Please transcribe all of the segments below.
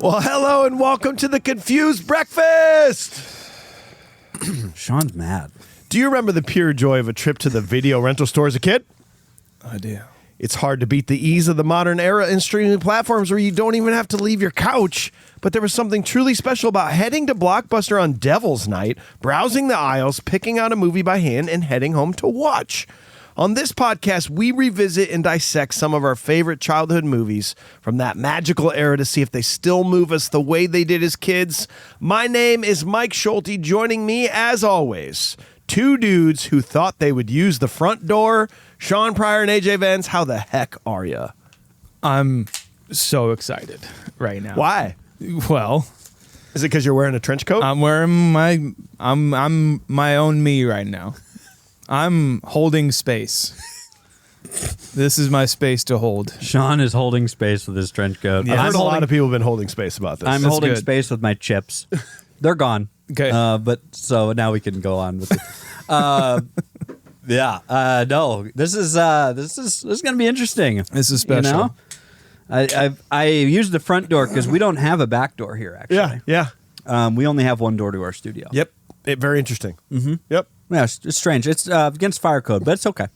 Well, hello and welcome to the Confused Breakfast. Sean's mad. Do you remember the pure joy of a trip to the video rental store as a kid? I do. It's hard to beat the ease of the modern era in streaming platforms where you don't even have to leave your couch. But there was something truly special about heading to Blockbuster on Devil's Night, browsing the aisles, picking out a movie by hand, and heading home to watch. On this podcast, we revisit and dissect some of our favorite childhood movies from that magical era to see if they still move us the way they did as kids. My name is Mike Schulte. Joining me, as always, two dudes who thought they would use the front door, Sean Pryor and AJ Vance. How the heck are you? I'm so excited right now. Why? Well, is it because you're wearing a trench coat? I'm wearing I'm my own me right now. I'm holding space. This is my space to hold. Sean is holding space with his trench coat. Yeah, I've heard a lot of people have been holding space about this. I'm That's holding good. space with my chips. They're gone. Okay. But so now we can go on with it. No, this is going to be interesting. This is special. You know? I used the front door because we don't have a back door here, actually. Yeah. We only have one door to our studio. Yep. Very interesting. Mm-hmm. Yep. Yeah, it's strange. It's against fire code, but it's okay.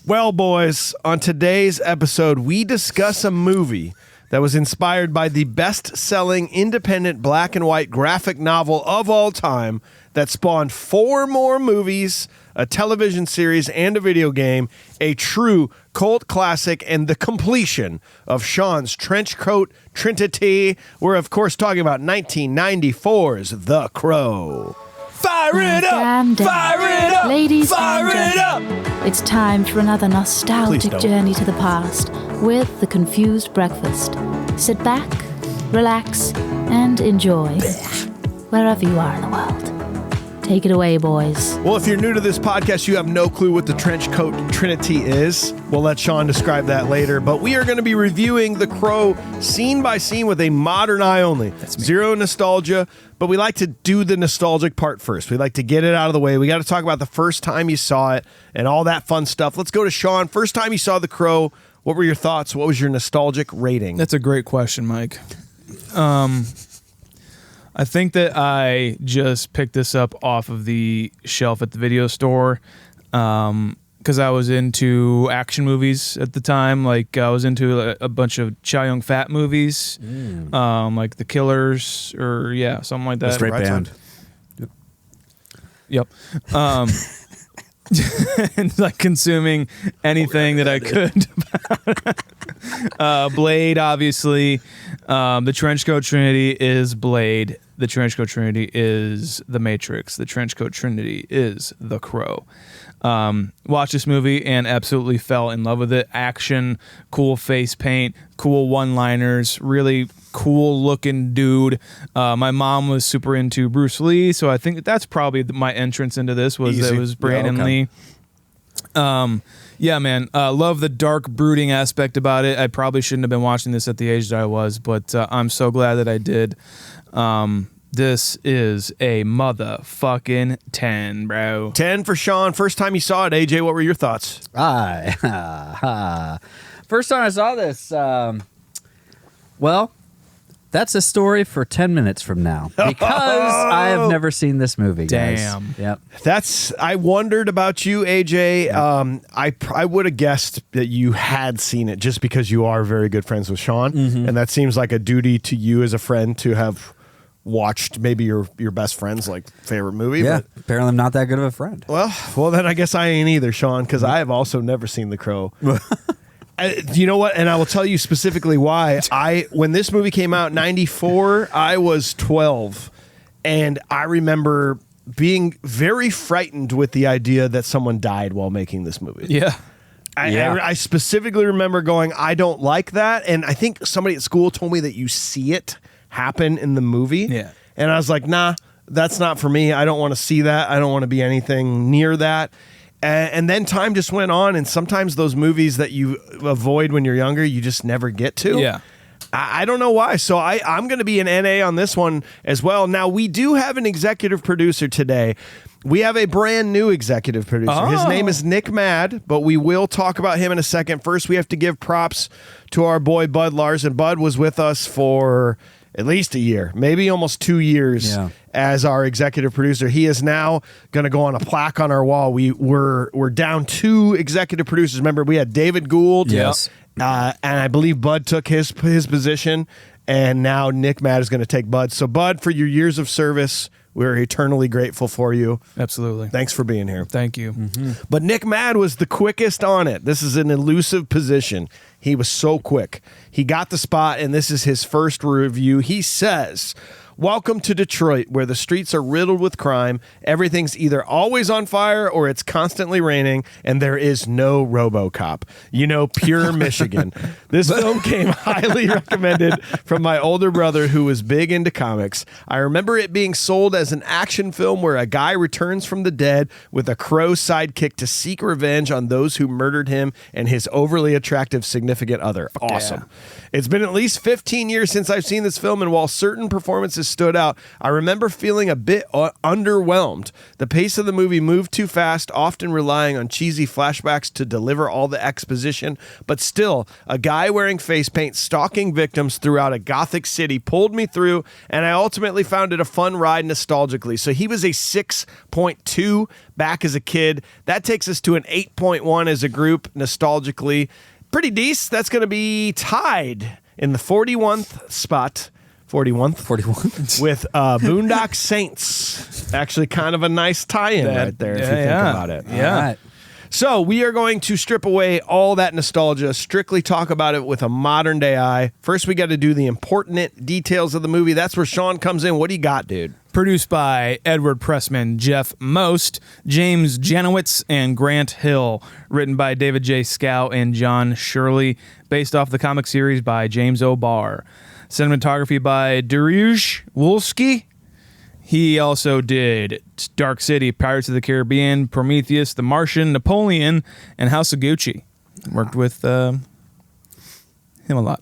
Well, boys, on today's episode, we discuss a movie that was inspired by the best-selling independent black and white graphic novel of all time that spawned 4 more movies, a television series, and a video game, a true cult classic, and the completion of Sean's trench coat trinity. We're, of course, talking about 1994's The Crow. Fire it up! Fire it up! Ladies Fire and it up! gentlemen, it's time for another Please nostalgic don't. journey to the past with the Confused Breakfast. Sit back, relax, and enjoy wherever you are in the world. Take it away, boys. Well, if you're new to this podcast, you have no clue what the trench coat trinity is. We'll let Sean describe that later. But we are going to be reviewing The Crow scene by scene with a modern eye only. Zero nostalgia, but we like to do the nostalgic part first. We like to get it out of the way. We got to talk about the first time you saw it and all that fun stuff. Let's go to Sean. First time you saw The Crow, what were your thoughts? What was your nostalgic rating? That's a great question, Mike. I think that I just picked this up off of the shelf at the video store because I was into action movies at the time. Like I was into a bunch of Chow Yun-Fat movies, like The Killers or something like that. That's a great band. Yep. And like consuming anything that I could. Blade, obviously. The Trenchcoat Trinity is Blade. The Trenchcoat Trinity is The Matrix. The Trenchcoat Trinity is The Crow. Watched this movie and absolutely fell in love with it. Action, cool face paint, cool one-liners, really cool looking dude. My mom was super into Bruce Lee, so I think that's probably my entrance into this was Easy. that it was Brandon Lee. Yeah, man. Love the dark brooding aspect about it. I probably shouldn't have been watching this at the age that I was, but I'm so glad that I did. This is a motherfucking 10, bro. 10 for Sean. First time you saw it, AJ, what were your thoughts? First time I saw this, well, that's a story for 10 minutes from now because I have never seen this movie, guys. Damn. Yep. I wondered about you, AJ. I would have guessed that you had seen it just because you are very good friends with Sean. And that seems like a duty to you as a friend to have watched maybe your best friend's like favorite movie. Yeah. But, Apparently I'm not that good of a friend. well, then I guess I ain't either, Sean, because I have also never seen The Crow. You know what? And I will tell you specifically why. When this movie came out, 94, I was 12. And I remember being very frightened with the idea that someone died while making this movie. Yeah. I specifically remember going, I don't like that. And I think somebody at school told me that you see it happen in the movie. Yeah. And I was like, nah, that's not for me. I don't want to see that. I don't want to be anything near that. And then time just went on, and sometimes those movies that you avoid when you're younger, you just never get to. Yeah. I don't know why. So I'm going to be an NA on this one as well. Now, we do have an executive producer today. We have a brand new executive producer. Oh. His name is NicMad, but we will talk about him in a second. First, we have to give props to our boy, Bud Larson. Bud was with us for at least a year, maybe almost 2 years as our executive producer. He is now going to go on a plaque on our wall. We're down 2 executive producers. Remember, we had David Gould. Yes. And I believe Bud took his position, and now NicMad is going to take Bud. So, Bud, for your years of service, we're eternally grateful for you. Absolutely. Thanks for being here. Thank you. But NicMad was the quickest on it. This is an elusive position. He was so quick. He got the spot, and this is his first review. He says, "Welcome to Detroit, where the streets are riddled with crime. Everything's either always on fire or it's constantly raining, and there is no RoboCop. You know, pure Michigan. This film came highly recommended from my older brother who was big into comics. I remember it being sold as an action film where a guy returns from the dead with a crow sidekick to seek revenge on those who murdered him and his overly attractive significant other." Awesome. It's been at least 15 years since I've seen this film, and while certain performances stood out, I remember feeling a bit underwhelmed. The pace of the movie moved too fast, often relying on cheesy flashbacks to deliver all the exposition, but still, a guy wearing face paint stalking victims throughout a gothic city pulled me through, and I ultimately found it a fun ride nostalgically. So he was a 6.2 back as a kid. That takes us to an 8.1 as a group nostalgically. Pretty decent. That's going to be tied in the 41th spot. 41th with Boondock Saints. Actually, kind of a nice tie-in right there if you think about it. Yeah. All right. So we are going to strip away all that nostalgia, strictly talk about it with a modern day eye. First, we got to do the important details of the movie. That's where Sean comes in. What do you got, dude? Produced by Edward Pressman, Jeff Most, James Janowitz, and Grant Hill. Written by David J. Scow and John Shirley. Based off the comic series by James O'Barr. Cinematography by Dariush Wolski. He also did Dark City, Pirates of the Caribbean, Prometheus, The Martian, Napoleon, and House of Gucci. Worked with him a lot.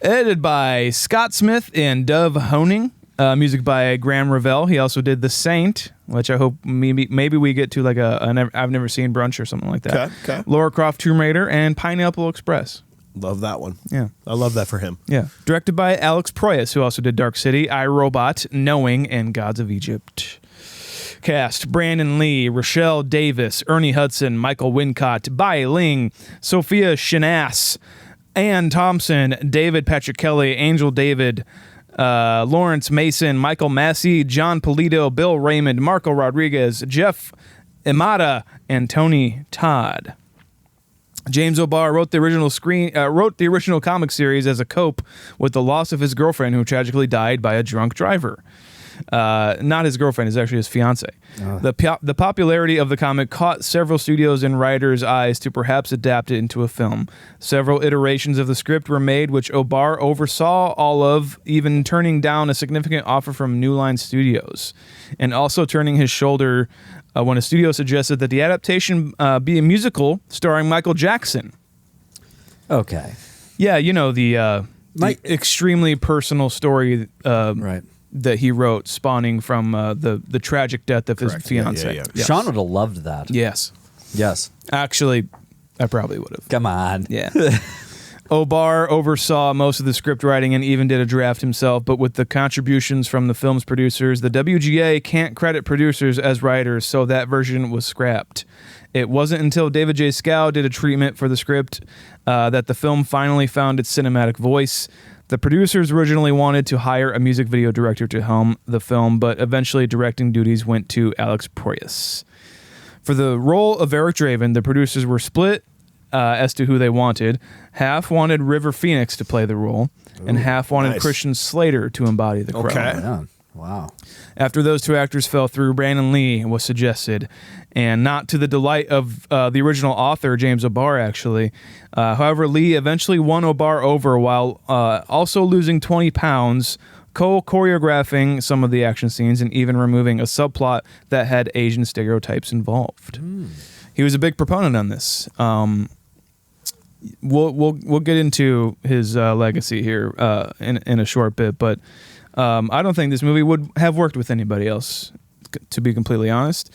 Edited by Scott Smith and Dove Honing. Music by Graham Revell. He also did The Saint, which I hope maybe we get to like I've never seen brunch or something like that. Okay. Lara Croft Tomb Raider and Pineapple Express. Love that one. Yeah. I love that for him. Yeah. Directed by Alex Proyas, who also did Dark City, iRobot, Knowing, and Gods of Egypt. Cast: Brandon Lee, Rochelle Davis, Ernie Hudson, Michael Wincott, Bai Ling, Sophia Shanass, Ann Thompson, David Patrick Kelly, Angel David, Lawrence Mason, Michael Massey, John Polito, Bill Raymond, Marco Rodriguez, Jeff Imada, and Tony Todd. James O'Barr wrote the original comic series as a cope with the loss of his girlfriend, who tragically died by a drunk driver. Not his girlfriend, it's actually his fiance. The popularity of the comic caught several studios and writers' eyes to perhaps adapt it into a film. Several iterations of the script were made, which O'Barr oversaw all of, even turning down a significant offer from New Line Studios, and also turning his shoulder when a studio suggested that the adaptation be a musical starring Michael Jackson. Okay. Yeah, you know, the extremely personal story Right. that he wrote, spawning from the tragic death of his fiance. Yeah. Yes. Sean would have loved that. Yes. Yes. Actually, I probably would have. Come on. Yeah. O'Barr oversaw most of the script writing and even did a draft himself, but with the contributions from the film's producers, the WGA can't credit producers as writers, so that version was scrapped. It wasn't until David J. Scow did a treatment for the script that the film finally found its cinematic voice. The producers originally wanted to hire a music video director to helm the film, but eventually directing duties went to Alex Proyas. For the role of Eric Draven, the producers were split as to who they wanted. Half wanted River Phoenix to play the role, and half wanted nice. Christian Slater to embody the Crow. Okay. Yeah. Wow. After those two actors fell through, Brandon Lee was suggested, and not to the delight of the original author, James O'Barr, actually. However, Lee eventually won O'Barr over while also losing 20 pounds, choreographing some of the action scenes, and even removing a subplot that had Asian stereotypes involved. He was a big proponent on this. We'll get into his legacy here in a short bit, but I don't think this movie would have worked with anybody else, to be completely honest.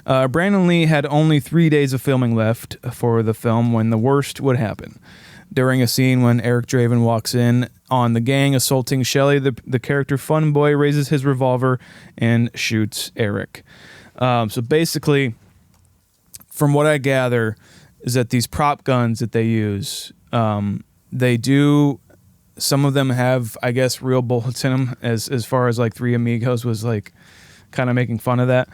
Brandon Lee had only 3 days of filming left for the film when the worst would happen. during a scene when Eric Draven walks in on the gang assaulting Shelley, the character Fun Boy raises his revolver and shoots Eric. So basically, from what I gather, is that these prop guns that they use, they do. Some of them have, I guess, real bullets in them. As far as like Three Amigos was like, kind of making fun of that.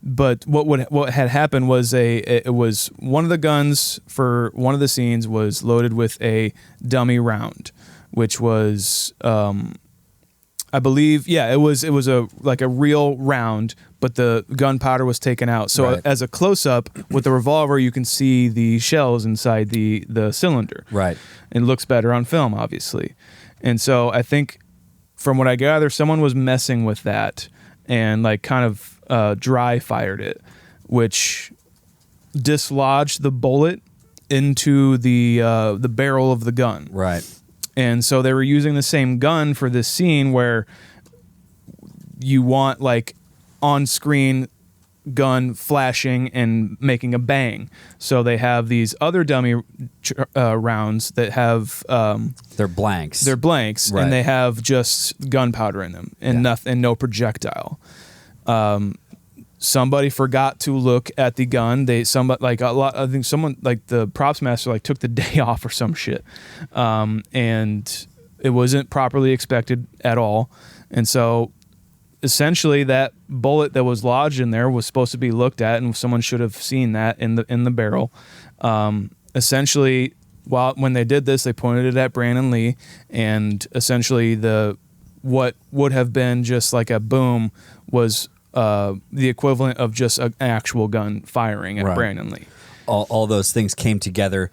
But what had happened was it was one of the guns for one of the scenes was loaded with a dummy round, which was I believe it was a real round, but the gunpowder was taken out. So Right. as a close up with the revolver, you can see the shells inside the cylinder. Right. It looks better on film, obviously. And so I think, from what I gather, someone was messing with that and like kind of dry fired it, which dislodged the bullet into the barrel of the gun. Right. And so they were using the same gun for this scene where you want like on-screen gun flashing and making a bang. So they have these other dummy rounds that have They're blanks. they're blanks, Right. and they have just gunpowder in them and nothing, and no projectile. Somebody forgot to look at the gun. I think someone like the props master like took the day off or some shit, and it wasn't properly expected at all. And so, essentially, that bullet that was lodged in there was supposed to be looked at, and someone should have seen that in the barrel. Essentially, when they did this, they pointed it at Brandon Lee, and essentially what would have been just like a boom was the equivalent of just an actual gun firing at Right. Brandon Lee. All those things came together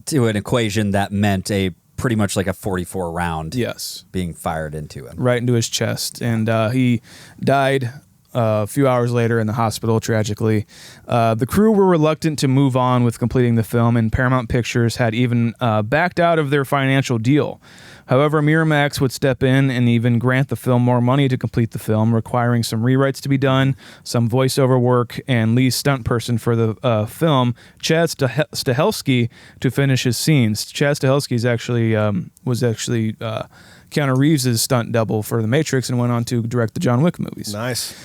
to an equation that meant a pretty much like a 44 round Yes, being fired into him. right into his chest, and he died a few hours later in the hospital, tragically. The crew were reluctant to move on with completing the film, and Paramount Pictures had even backed out of their financial deal. However, Miramax would step in and even grant the film more money to complete the film, requiring some rewrites to be done, some voiceover work, and Lee's stunt person for the film, Chad Stahelski, to finish his scenes. Chad Stahelski was actually Keanu Reeves' stunt double for The Matrix and went on to direct the John Wick movies. Nice.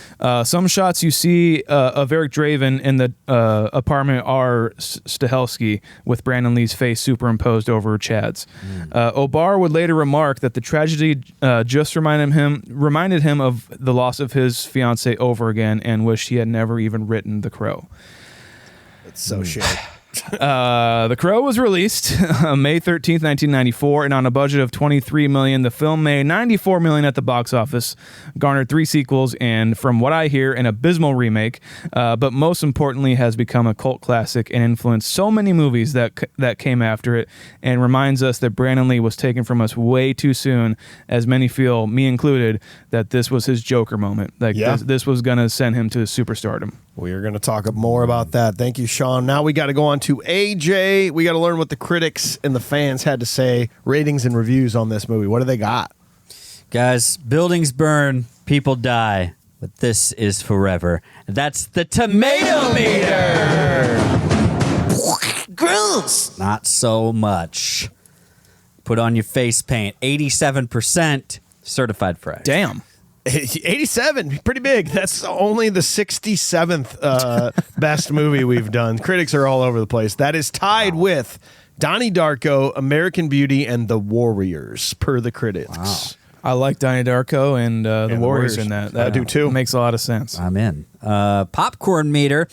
Some shots you see of Eric Draven in the apartment are Stahelski with Brandon Lee's face superimposed over Chad's. O'Barr would later remark that the tragedy just reminded him of the loss of his fiancée over again and wished he had never even written The Crow. It's so shitty. The Crow was released May 13th, 1994, and on a budget of $23 million, the film made $94 million at the box office, garnered 3 sequels, and from what I hear, an abysmal remake, but most importantly has become a cult classic and influenced so many movies that came after it, and reminds us that Brandon Lee was taken from us way too soon, as many feel, me included, that this was his Joker moment. This was going to send him to superstardom. We are going to talk more about that. Thank you, Sean. Now we got to go on to AJ. We got to learn what the critics and the fans had to say, ratings and reviews on this movie. What do they got? Guys, buildings burn, people die, but this is forever. That's the tomato meter. Gross. Not so much. Put on your face paint. 87% certified fresh. Damn. 87, pretty big. That's only the 67th best movie we've done. Critics are all over the place. That is tied with Donnie Darko, American Beauty, and The Warriors, per the critics. Wow. I like Donnie Darko and the Warriors in that. I do too. Makes a lot of sense. I'm in. Popcorn meter.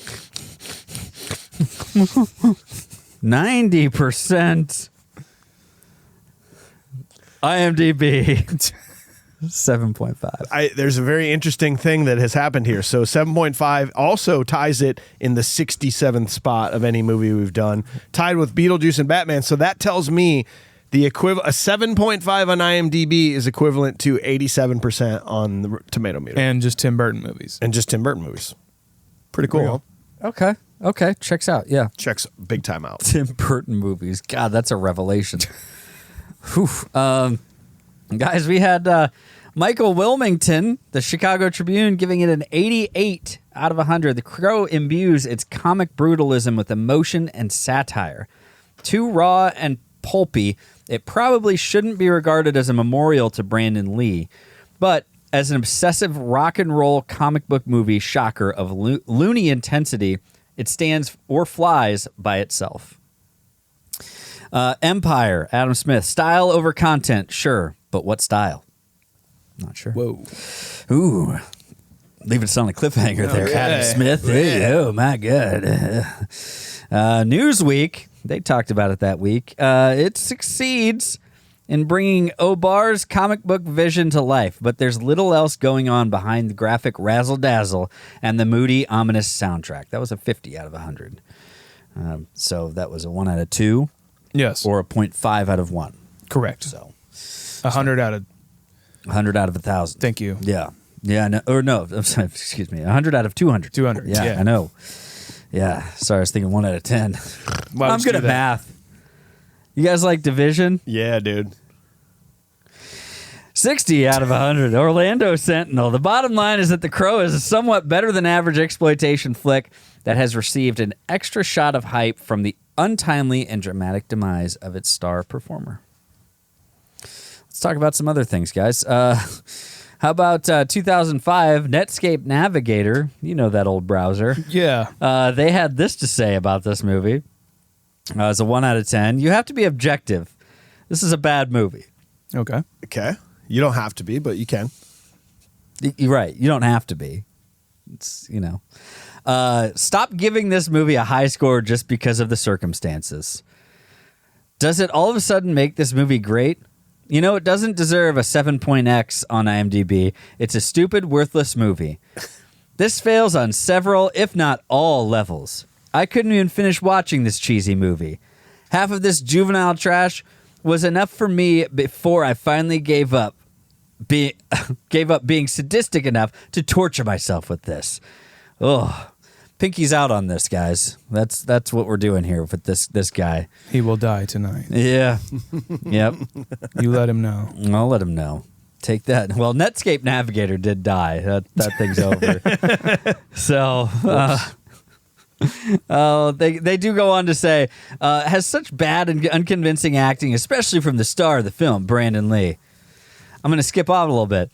90%. IMDb. 7.5. There's a very interesting thing that has happened here. So 7.5 also ties it in the 67th spot of any movie we've done, tied with Beetlejuice and Batman. So that tells me the equivalent, a 7.5 on IMDb is equivalent to 87% on the tomato meter. And just Tim Burton movies. Pretty cool. Okay. Checks out. Yeah. Checks big time out. Tim Burton movies. God, that's a revelation. Whew. Guys, we had Michael Wilmington, the Chicago Tribune, giving it an 88 out of 100. The Crow imbues its comic brutalism with emotion and satire. Too raw and pulpy, it probably shouldn't be regarded as a memorial to Brandon Lee, but as an obsessive rock and roll comic book movie shocker of loony intensity, it stands or flies by itself. Empire, Adam Smith. Style over content, sure, but what style? Not sure. Whoa. Ooh, leave us on a cliffhanger there, Okay. Adam Smith. Hey, oh my God. Newsweek, they talked about it that week. It succeeds in bringing O'Barr's comic book vision to life, but there's little else going on behind the graphic razzle-dazzle and the moody, ominous soundtrack. That was a 50 out of 100. So that was a 1 out of 2 Yes. or a 0.5 out of 1. Correct. So 100 out of. 100 out of 1,000. Thank you. Yeah. Yeah. No, or no, I'm sorry, excuse me. 100 out of 200. 200. Yeah, Yeah. I know. Yeah. Sorry, I was thinking 1 out of 10. Why I'm would you good do at that? math. You guys like Division? Yeah, dude. 60 out of 100. Orlando Sentinel. The bottom line is that The Crow is a somewhat better than average exploitation flick that has received an extra shot of hype from the untimely and dramatic demise of its star performer. Let's talk about some other things, guys. How about 2005 Netscape Navigator? You know that old browser. Yeah. They had this to say about this movie. It's a 1 out of 10. You have to be objective. This is a bad movie. Okay. Okay. You don't have to be, but you can. You're right. You don't have to be. It's, stop giving this movie a high score just because of the circumstances. Does it all of a sudden make this movie great? It doesn't deserve a 7.x on IMDb. It's a stupid, worthless movie. This fails on several, if not all, levels. I couldn't even finish watching this cheesy movie. Half of this juvenile trash was enough for me before I finally gave up being sadistic enough to torture myself with this. Oh, pinky's out on this, guys. That's what we're doing here with this guy. He will die tonight. Yeah. Yep. You let him know. I'll let him know. Take that. Well, Netscape Navigator did die. That thing's over. So, they do go on to say, has such bad and unconvincing acting, especially from the star of the film, Brandon Lee. I'm going to skip off a little bit.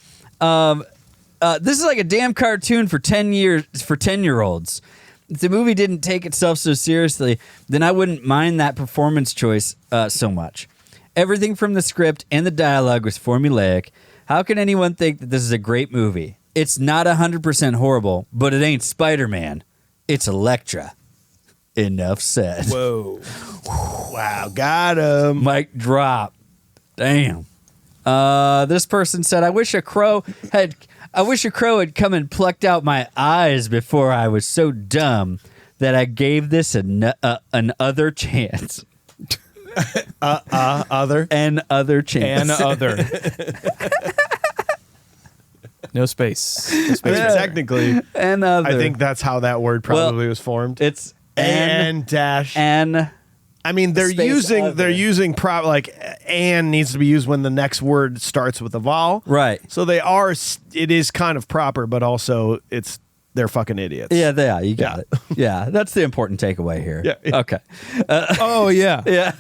This is like a damn cartoon for 10-year-olds. If the movie didn't take itself so seriously, then I wouldn't mind that performance choice so much. Everything from the script and the dialogue was formulaic. How can anyone think that this is a great movie? It's not 100% horrible, but it ain't Spider-Man. It's Elektra. Enough said. Whoa. Wow, got him. Mic drop. Damn. This person said, I wish a crow had come and plucked out my eyes before I was so dumb that I gave this an other chance. Other? An other chance. And other. No space. No space. I mean, technically, An other. I think that's how that word probably was formed. It's and dash. An. I mean, they're space other. using and needs to be used when the next word starts with a vowel. Right. So it is kind of proper, but also they're fucking idiots. Yeah, they are. You got it. Yeah, that's the important takeaway here. Yeah. Okay. Oh, yeah. Yeah.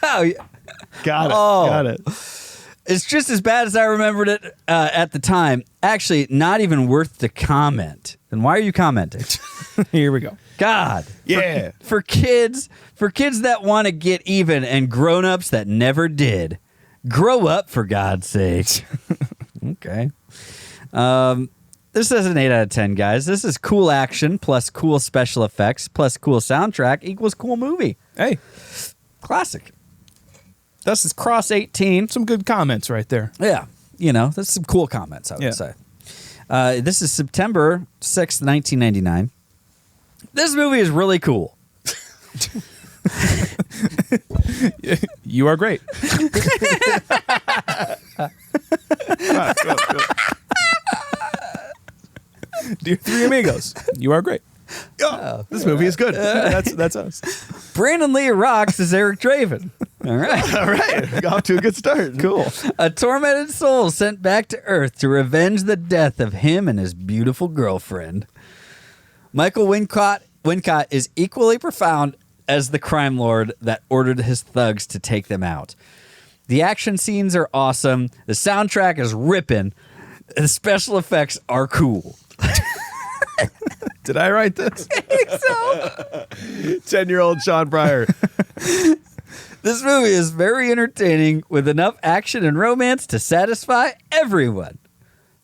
Got it. Oh. Got it. It's just as bad as I remembered it at the time. Actually, not even worth the comment. Then why are you commenting? Here we go. God. Yeah. For kids that want to get even and grown-ups that never did. Grow up, for God's sake. Okay. This is an 8 out of 10, guys. This is cool action plus cool special effects plus cool soundtrack equals cool movie. Hey, Classic. This is Cross 18. some good comments right there. Yeah. That's some cool comments, I would Yeah. say. This is September 6th, 1999. This movie is really cool. You are great. Dear Three Amigos, you are great. This movie is good. That's us. Brandon Lee rocks as Eric Draven. All right. All right. We got off to a good start. Cool. A tormented soul sent back to Earth to revenge the death of him and his beautiful girlfriend. Michael Wincott is equally profound as the crime lord that ordered his thugs to take them out. The action scenes are awesome. The soundtrack is ripping. The special effects are cool. Did I write this? I think so. 10-year-old Sean Pryor. This movie is very entertaining with enough action and romance to satisfy everyone.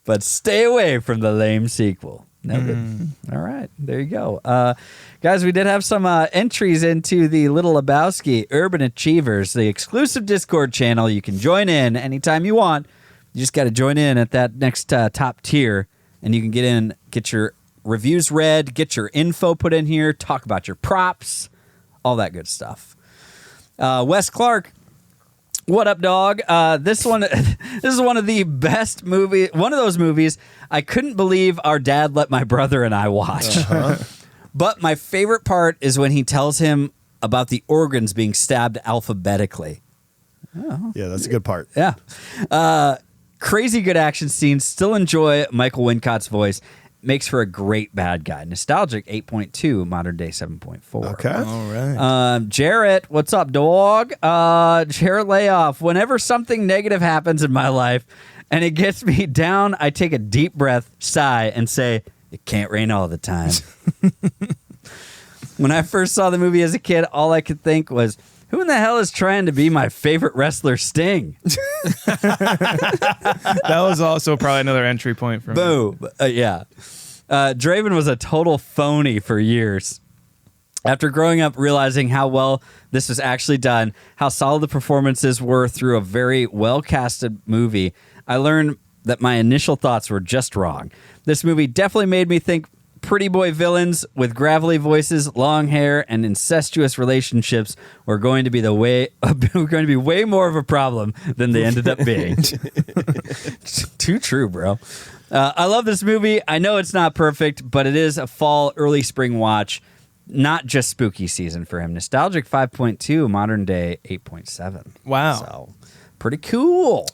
But stay away from the lame sequel. Noted. All right. There you go. Guys, we did have some entries into the Little Lebowski Urban Achievers, the exclusive Discord channel. You can join in anytime you want. You just got to join in at that next top tier, and you can get in, get your reviews read, get your info put in here, talk about your props, all that good stuff. Wes Clark, what up, dog? This is one of the best movie. One of those movies I couldn't believe our dad let my brother and I watch. But my favorite part is when he tells him about the organs being stabbed alphabetically. Yeah, that's a good part. Yeah. Crazy good action scenes. Still enjoy Michael Wincott's voice. Makes for a great bad guy. Nostalgic 8.2, modern day 7.4. Okay. All right. Jarrett, what's up, dog? Jarrett Layoff. Whenever something negative happens in my life and it gets me down, I take a deep breath, sigh, and say, it can't rain all the time. When I first saw the movie as a kid, all I could think was, who in the hell is trying to be my favorite wrestler, Sting? That was also probably another entry point for me. Boom. Yeah. Draven was a total phony for years. After growing up realizing how well this was actually done, how solid the performances were through a very well-casted movie, I learned that my initial thoughts were just wrong. This movie definitely made me think pretty boy villains with gravelly voices, long hair, and incestuous relationships were going to be way more of a problem than they ended up being. Too true, bro. I love this movie. I know it's not perfect, but it is a fall, early spring watch. Not just spooky season for him. Nostalgic 5.2, modern day 8.7. Wow. So, pretty cool.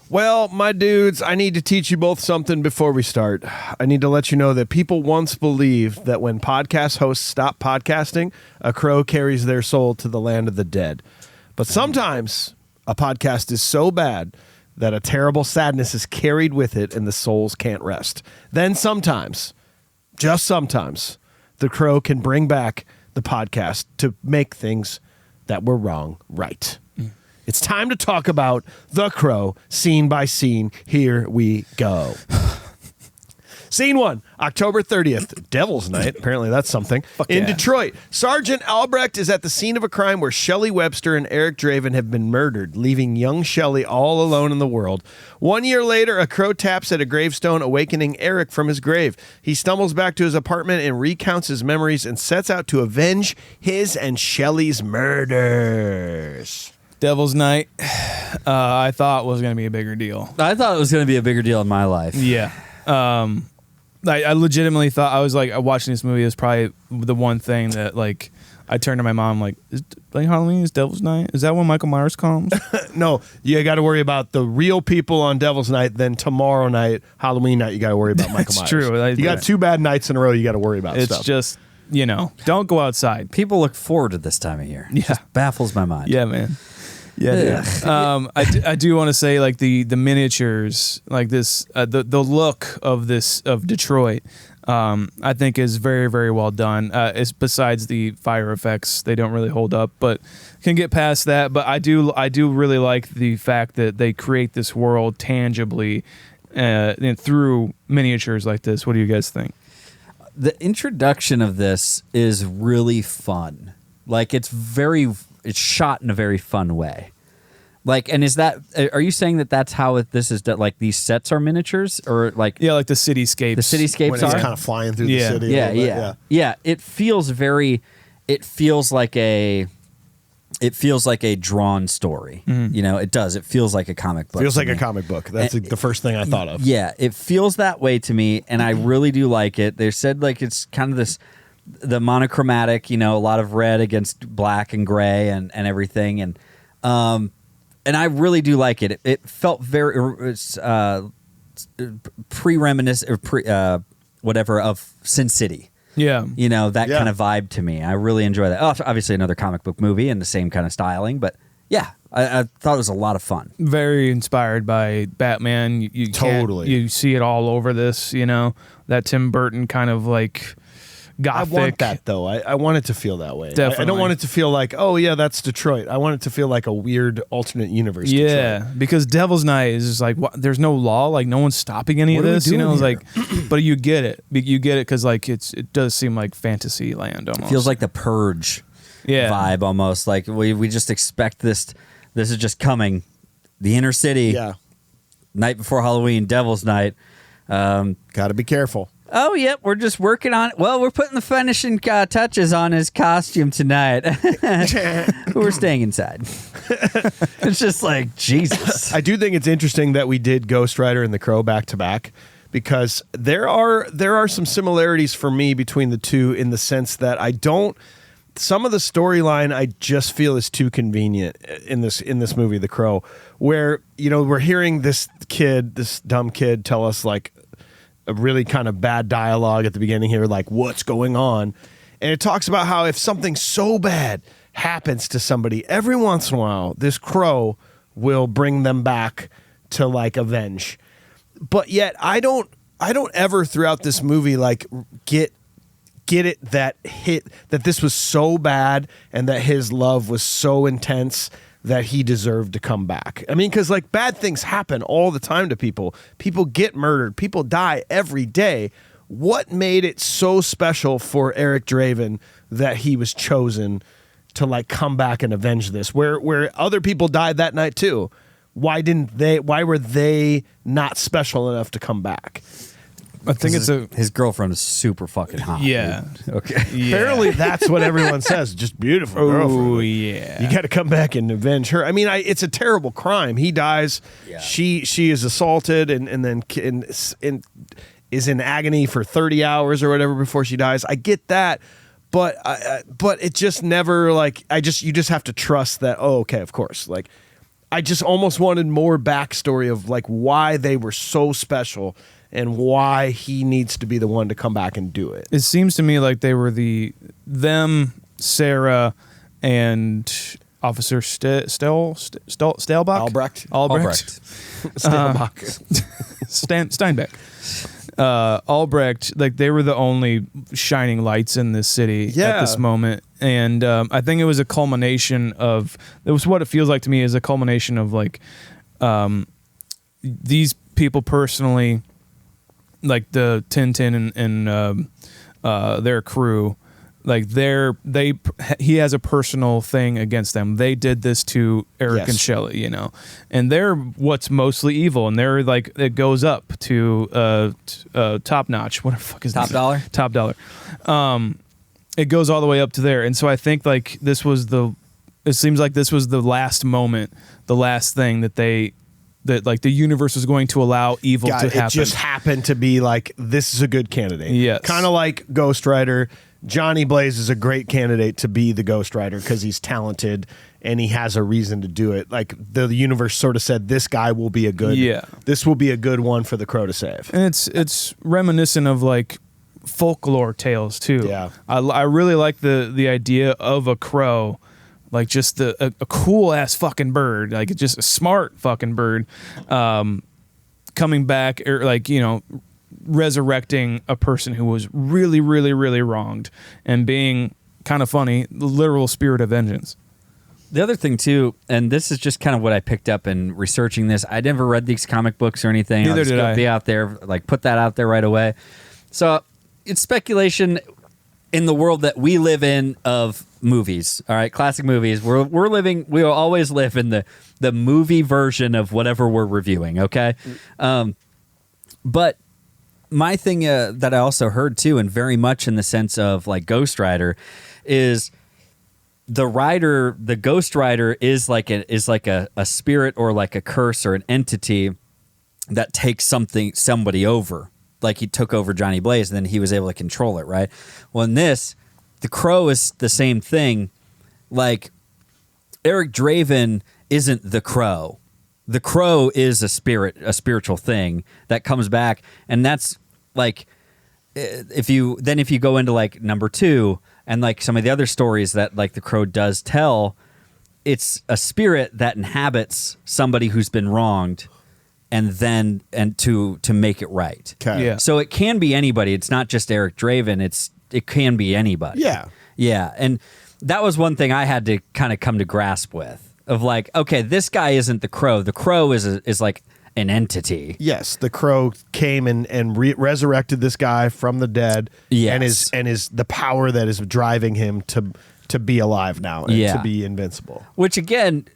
Well, my dudes, I need to teach you both something before we start. I need to let you know that people once believed that when podcast hosts stop podcasting, a crow carries their soul to the land of the dead. But sometimes a podcast is so bad that a terrible sadness is carried with it and the souls can't rest. Then sometimes, just sometimes, the crow can bring back the podcast to make things that were wrong right. It's time to talk about The Crow, scene by scene. Here we go. Scene 1, October 30th, Devil's Night. Apparently that's something. In Detroit, Sergeant Albrecht is at the scene of a crime where Shelley Webster and Eric Draven have been murdered, leaving young Shelley all alone in the world. 1 year later, a crow taps at a gravestone, awakening Eric from his grave. He stumbles back to his apartment and recounts his memories and sets out to avenge his and Shelley's murders. Devil's Night, I thought was going to be a bigger deal. I thought it was going to be a bigger deal in my life. Yeah. I legitimately thought, I was like, watching this movie is probably the one thing that, like, I turned to my mom, like, Halloween is Devil's Night? Is that when Michael Myers comes? No, you got to worry about the real people on Devil's Night. Then tomorrow night, Halloween night, you got to worry about Michael Myers. That's true. You got 2 bad nights in a row you got to worry about It's stuff. just, don't go outside. People look forward to this time of year. It Yeah. just baffles my mind. Yeah, man. Yeah, dude. I do want to say, like, the miniatures, like this, the look of Detroit, I think is very, very well done. It's besides the fire effects, they don't really hold up, but can get past that. But I do really like the fact that they create this world tangibly through miniatures like this. What do you guys think? The introduction of this is really fun. Like, it's shot in a very fun way. Like, and are you saying that that's how this is done? Like, these sets are miniatures, or like, Yeah, like the cityscapes. the cityscapes when he's are kind of flying through the Yeah. city. a yeah, little bit, yeah. It feels like a drawn story. It does. It feels like a comic book. Feels to like me. a comic book. That's the first thing I thought of. Yeah, it feels that way to me, and I really do like it. They said, like, it's kind of the monochromatic, a lot of red against black and gray and everything, and I really do like it. It felt very pre-reminiscent or whatever of Sin City. Yeah. You know, that Yeah. kind of vibe to me. I really enjoy that. Oh, obviously another comic book movie and the same kind of styling, but yeah, I thought it was a lot of fun. Very inspired by Batman. You Totally. you see it all over this, you know, that Tim Burton kind of like gothic. I want that though. I want it to feel that way. I Definitely. don't want it to feel like, oh yeah, that's Detroit. I want it to feel like a weird alternate universe. Yeah, Detroit. because Devil's Night is just like there's no law, like no one's stopping any What of are we this, you know. doing It's like, but you get it because like it does seem like fantasy land almost. Feels like the Purge vibe almost. Like we just expect this. This is just coming. The inner city. Yeah. Night before Halloween, Devil's Night. Got to be careful. Oh, yep, we're just working on it. Well, we're putting the finishing touches on his costume tonight. We're staying inside. It's just like, Jesus. I do think it's interesting that we did Ghost Rider and The Crow back to back, because there are some similarities for me between the two, in the sense that some of the storyline I just feel is too convenient in this movie, The Crow, where, you know, we're hearing this dumb kid tell us like a really kind of bad dialogue at the beginning here, like, what's going on? And it talks about how if something so bad happens to somebody, every once in a while, this crow will bring them back to like avenge. But yet I don't ever throughout this movie like get it that this was so bad and that his love was so intense that he deserved to come back. I mean, because like bad things happen all the time to people. People get murdered. People die every day. What made it so special for Eric Draven that he was chosen to like come back and avenge this? Where other people died that night too. Why were they not special enough to come back? I think it's his girlfriend is super fucking hot. Yeah. dude. Okay. Yeah. Apparently that's what everyone says. Just beautiful girlfriend. Oh yeah. You got to come back and avenge her. I mean, it's a terrible crime. He dies. Yeah. She is assaulted and then is in agony for 30 hours or whatever before she dies. I get that, but it just never like you just have to trust that. Oh, okay, of course. Like I just almost wanted more backstory of like why they were so special and why he needs to be the one to come back and do it. It seems to me like they were Sarah, and Officer Stelbach? Albrecht. Steinbeck. Albrecht, like they were the only shining lights in this city at this moment. And I think it was a culmination of, it was what it feels like to me, is a culmination of like these people personally, like the Tintin and their crew, like he has a personal thing against them. They did this to Eric and Shelley, you know, and they're what's mostly evil, and they're like, it goes up to Top Notch. What the fuck is Top this? Dollar? Top Dollar. It goes all the way up to there, and so I think like it seems like this was the last moment, the last thing that like the universe was going to allow evil to happen. It just happened to be like, this is a good candidate. Yes. Kind of like Ghost Rider. Johnny Blaze is a great candidate to be the Ghost Rider because he's talented and he has a reason to do it. Like the universe sort of said, this guy will be this will be a good one for the Crow to save. And it's reminiscent of like folklore tales too. Yeah. I really like the idea of a crow, like just a cool ass fucking bird, like just a smart fucking bird, coming back, or like, you know, resurrecting a person who was really, really, really wronged, and being kind of funny, the literal spirit of vengeance. The other thing too, and this is just kind of what I picked up in researching this. I never read these comic books or anything. Neither did I. Be out there, like put that out there right away. So it's speculation in the world that we live in of movies. All right, classic movies. We will always live in the movie version of whatever we're reviewing. Okay, but my thing that I also heard too, and very much in the sense of like Ghost Rider, is the Ghost Rider is like a spirit or like a curse or an entity that takes somebody over. Like he took over Johnny Blaze and then he was able to control it, right? Well, in this, the Crow is the same thing. Like Eric Draven isn't the Crow. The Crow is a spiritual thing that comes back, and that's like if you go into like number 2 and like some of the other stories that like the Crow does tell, it's a spirit that inhabits somebody who's been wronged and to make it right. Okay. Yeah. So it can be anybody. It's not just Eric Draven. It can be anybody. Yeah. Yeah. And that was one thing I had to kind of come to grasp with, of like, okay, this guy isn't the Crow. The Crow is like an entity. Yes, the Crow came and resurrected this guy from the dead. Yes. and is the power that is driving him to be alive now and to be invincible. Which again,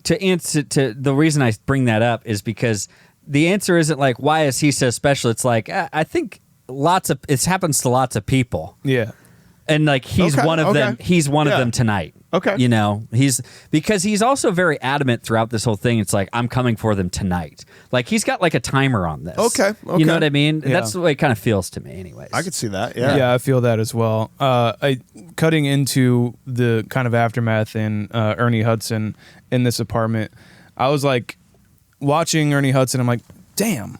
to answer to the reason I bring that up is because the answer isn't like, why is he so special? It's like, I think it happens to lots of people. Yeah. And like he's one of them. He's one of them tonight. Okay. You know, because he's also very adamant throughout this whole thing. It's like, I'm coming for them tonight. Like he's got like a timer on this. Okay. You know what I mean? Yeah. That's the way it kind of feels to me anyways. I could see that. Yeah. Yeah, I feel that as well. Cutting into the kind of aftermath in Ernie Hudson in this apartment, I was like watching Ernie Hudson. I'm like, damn,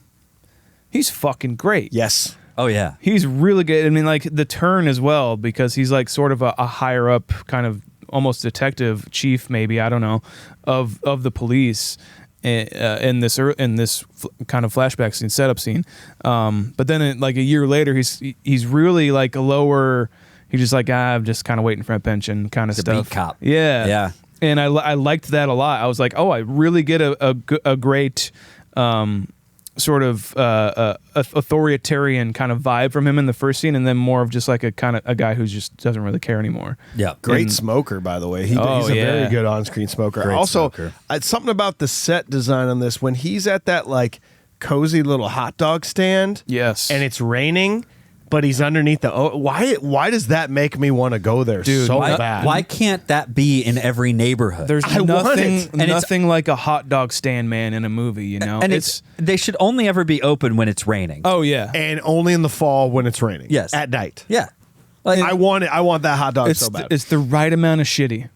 he's fucking great. Yes. Oh yeah. He's really good. I mean, like the turn as well, because he's like sort of a higher up kind of almost detective chief, maybe, I don't know, of the police in this kind of flashback scene, setup scene. But then like a year later, he's really like a lower. He's just like, I'm just kind of waiting for my pension kind of He's a stuff. beat cop. Yeah, Yeah. And I liked that a lot. I was like, oh, I really get a great sort of authoritarian kind of vibe from him in the first scene, and then more of just like a kind of a guy who just doesn't really care anymore. Yeah. Great smoker, by the way. He's a very good on-screen smoker. Great also, smoker. Something about the set design on this, when he's at that like cozy little hot dog stand, Yes. and it's raining, but he's underneath the. Why does that make me want to go there Dude, so Why, bad? why can't that be in every neighborhood? There's I want it. And it's- nothing like a hot dog stand man in a movie, you know? and they should only ever be open when it's raining. oh yeah. And only in the fall when it's raining. Yes. At night. Yeah. Like, I want it. I want that hot dog It's so bad. it's the right amount of shitty.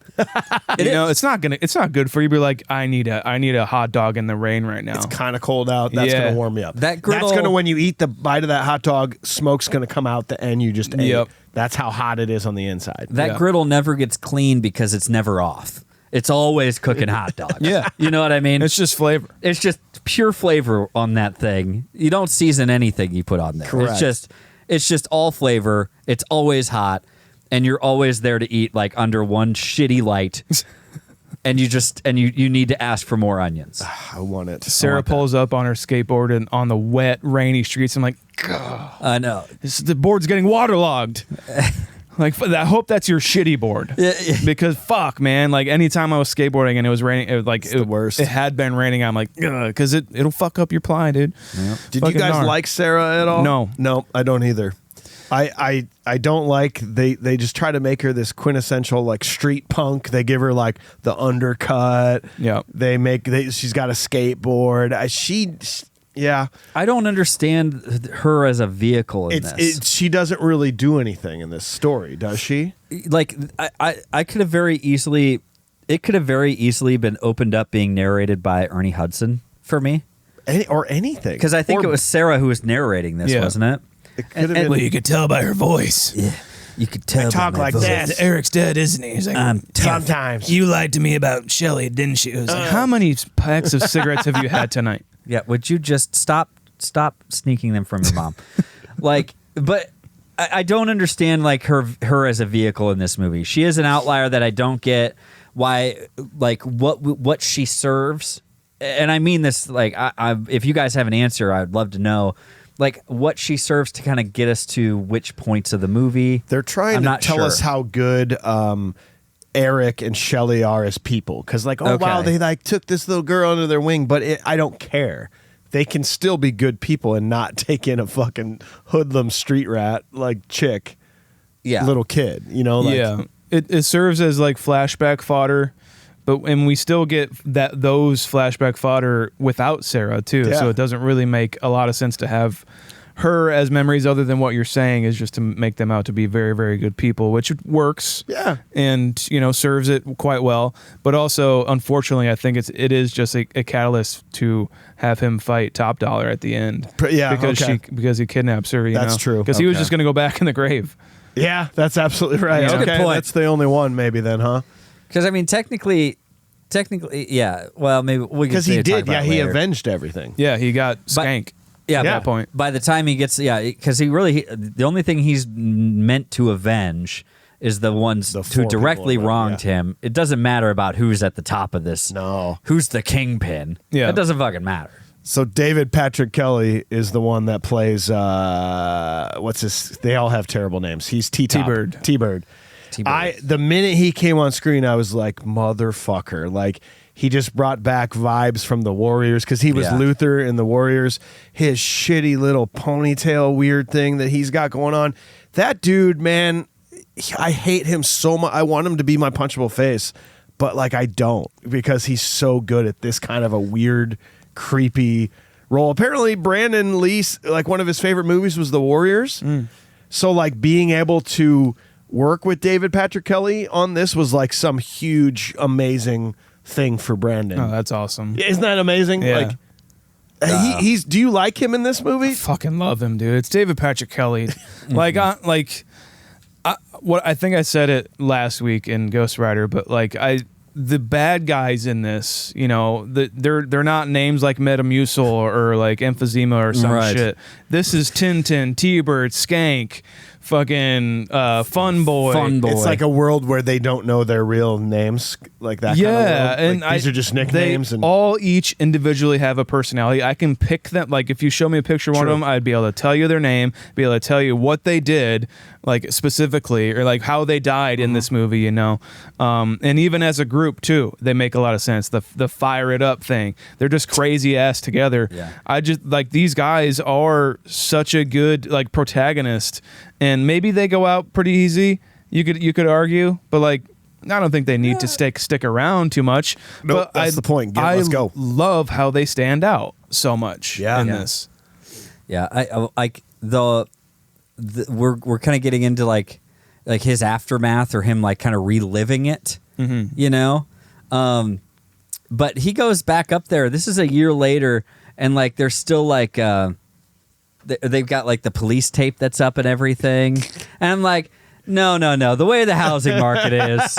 You know, it's not good for you. Be like, I need a hot dog in the rain right now. It's kind of cold out. That's Yeah. going to warm me up. That griddle- That's going to, when you eat the bite of that hot dog, smoke's going to come out the end you just ate. Yep. That's how hot it is on the inside. that Yeah. griddle never gets clean because it's never off. It's always cooking hot dogs. Yeah. You know what I mean? It's just flavor. It's just pure flavor on that thing. You don't season anything you put on there. Correct. It's just all flavor. It's always hot, and you're always there to eat like under one shitty light. And you need to ask for more onions. I want it. Sarah pulls up on her skateboard and on the wet, rainy streets. I'm like, I know. the board's getting waterlogged. Like, I hope that's your shitty board. Yeah. Because fuck, man. Like, anytime I was skateboarding and it was raining, It's the worst. It had been raining. I'm like, because it'll fuck up your ply, dude. Did Fucking you guys gnar. like Sarah at all? No. I don't either. I don't like they just try to make her this quintessential like street punk. They give her like the undercut. Yeah. She's got a skateboard. I don't understand her as a vehicle in this. She doesn't really do anything in this story, does she? Like I could have very easily, it could have very easily been opened up being narrated by Ernie Hudson for me, Or anything. because I think Or it was Sarah who was narrating this, Yeah. wasn't it? It could have and- been. You could tell by her voice. Yeah, you could tell. talk by my like voice. that. Eric's dead, isn't he? He's like, I'm tough. Sometimes. you lied to me about Shelly, didn't she? It was like, how many packs of cigarettes have you had tonight? Yeah, would you just stop sneaking them from your mom? But I don't understand like her as a vehicle in this movie. She is an outlier that I don't get why, like what she serves. And I mean this like if you guys have an answer, I'd love to know like what she serves to kind of get us to which points of the movie. They're trying I'm to not tell sure. us how good Eric and Shelley are as people. Because like, oh wow, Okay. they like took this little girl under their wing, but I don't care. They can still be good people and not take in a fucking hoodlum street rat like chick, Yeah, little kid. You know, like, Yeah, it serves as like flashback fodder, and we still get those flashback fodder without Sarah too. Yeah. So it doesn't really make a lot of sense to have her as memories other than what you're saying is just to make them out to be very, very good people, which works. Yeah. And, serves it quite well. But also, unfortunately, I think it is just a catalyst to have him fight Top Dollar at the end. Yeah, because he kidnaps her. That's true. Because he was just going to go back in the grave. Yeah, that's absolutely right. That's a good point. That's the only one maybe then, huh? Because I mean, technically, yeah. Well, maybe we can. Because he did. Yeah, he later. avenged everything. Yeah, he got skank. Yeah, at that point. By the time he gets, because the only thing he's meant to avenge is the ones who directly wronged him. It doesn't matter about who's at the top of this. No. Who's the kingpin. Yeah. That doesn't fucking matter. So David Patrick Kelly is the one that plays, what's his, they all have terrible names. He's T-Bird. T-Bird. The minute he came on screen, I was like, motherfucker. Like, he just brought back vibes from the Warriors because he was Luther in the Warriors. His shitty little ponytail weird thing that he's got going on. That dude, man, I hate him so much. I want him to be my punchable face, but like I don't because he's so good at this kind of a weird, creepy role. Apparently, Brandon Lee, like one of his favorite movies was The Warriors. So like being able to work with David Patrick Kelly on this was like some huge, amazing thing for Brandon. Oh, that's awesome. Isn't that amazing? Yeah. Like, he's. Do you like him in this movie? I fucking love him, dude. It's David Patrick Kelly. What I think I said it last week in Ghost Rider, but the bad guys in this, they're not names like Metamucil or like Emphysema or some shit. This is Tintin, T-Bird, Skank, fucking Fun Boy. It's like a world where they don't know their real names, like that. Yeah, kind of world. These are just nicknames. They and all each individually have a personality. I can pick them. Like if you show me a picture of one of them, I'd be able to tell you their name, be able to tell you what they did, like specifically, or like how they died in this movie. And even as a group too, they make a lot of sense. The fire it up thing, they're just crazy ass together. Yeah. I just like these guys are such a good like protagonist. And maybe they go out pretty easy. You could argue, but like I don't think they need to stick around too much. Nope, but that's the point. Let's go. Love how they stand out so much in this. Yeah, I like we're kind of getting into like his aftermath or him like kind of reliving it. But he goes back up there. This is a year later, and like they're still like. They've got like the police tape that's up and everything. And I'm like, no. The way the housing market is,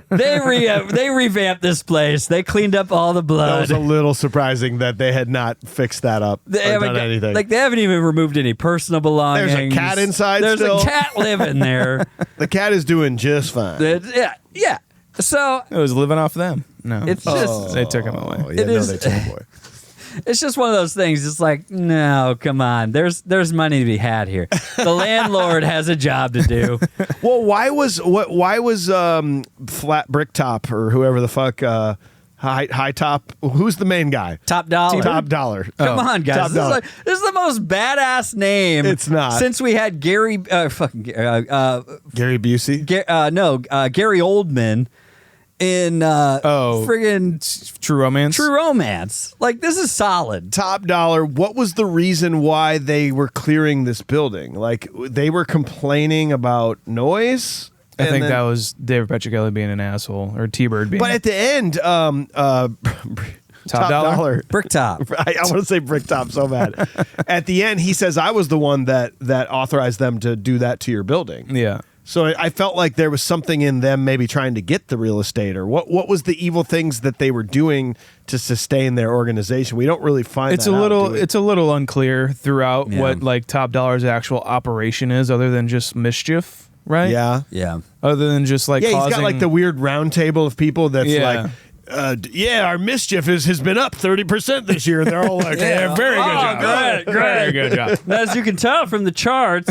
they revamped this place. They cleaned up all the blood. That was a little surprising that they had not fixed that up or done anything. Like they haven't even removed any personal belongings. There's a cat inside There's still. a cat living there. The cat is doing just fine. Yeah. So it was living off them. No, it's just they took him away. They took him away. It's just one of those things. It's like, no, come on. There's money to be had here. The landlord has a job to do. Well, why was Flat Bricktop or whoever the fuck High Top? Who's the main guy? Top Dollar. Top Dollar. Come on, guys. This is the most badass name. It's not. Since we had Gary Gary Busey. Gary Oldman in friggin' True Romance. True Romance. Like this is solid. Top Dollar. What was the reason why they were clearing this building? Like they were complaining about noise. I think that was David Patrick Kelly being an asshole or T-Bird being. But at the end, Top Dollar. Bricktop. I want to say Bricktop so bad. At the end, he says, "I was the one that authorized them to do that to your building." Yeah. So I felt like there was something in them maybe trying to get the real estate, or what was the evil things that they were doing to sustain their organization? We don't really find it's that a little out, it's a little unclear throughout what like Top Dollar's actual operation is, other than just mischief, right? Yeah. Other than just like he's causing... got like the weird round table of people that's like. Our mischief has been up 30% this year. They're all like, very good job. Great. Very good job. As you can tell from the charts,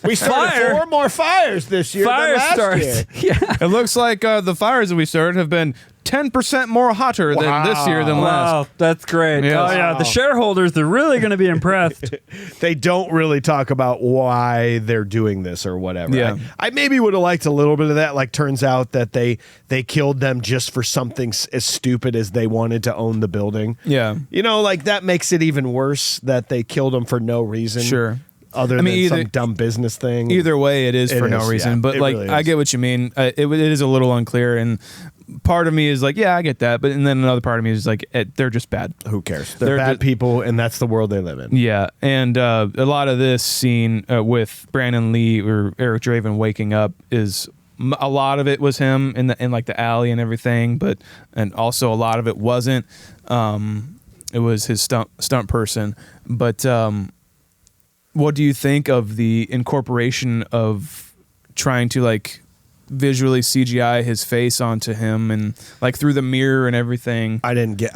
we started 4 more fires this year than last year. Yeah. It looks like the fires that we started have been 10% more hotter than this year than last. Wow, that's great. Yes. Oh yeah, the shareholders, they're really going to be impressed. They don't really talk about why they're doing this or whatever. Yeah. I maybe would have liked a little bit of that. Like, turns out that they killed them just for something as stupid as they wanted to own the building. Yeah. You know, like, that makes it even worse that they killed them for no reason. Sure. Other than some dumb business thing. Either way, it is for no is, reason. yeah. But It like, really I is. get what you mean. It is a little unclear, and part of me is like, yeah, I get that. But and then another part of me is like, they're just bad. Who cares? They're bad people, and that's the world they live in. Yeah, and a lot of this scene with Brandon Lee or Eric Draven waking up is a lot of it was him in like the alley and everything, and also a lot of it wasn't. It was his stunt person, but. What do you think of the incorporation of trying to like visually CGI his face onto him and like through the mirror and everything? I didn't get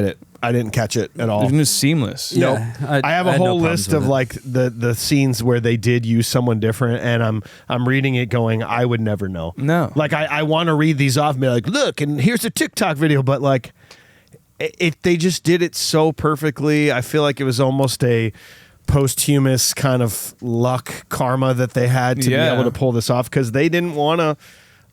it. I didn't catch it at all. It's just seamless. Nope. Yeah, I have a had no whole problems list with of it. like the scenes where they did use someone different, and I'm reading it going, I would never know. No. Like I want to read these off and be like, look, and here's a TikTok video, but like they just did it so perfectly. I feel like it was almost a posthumous kind of luck karma that they had to be able to pull this off, because they didn't want to.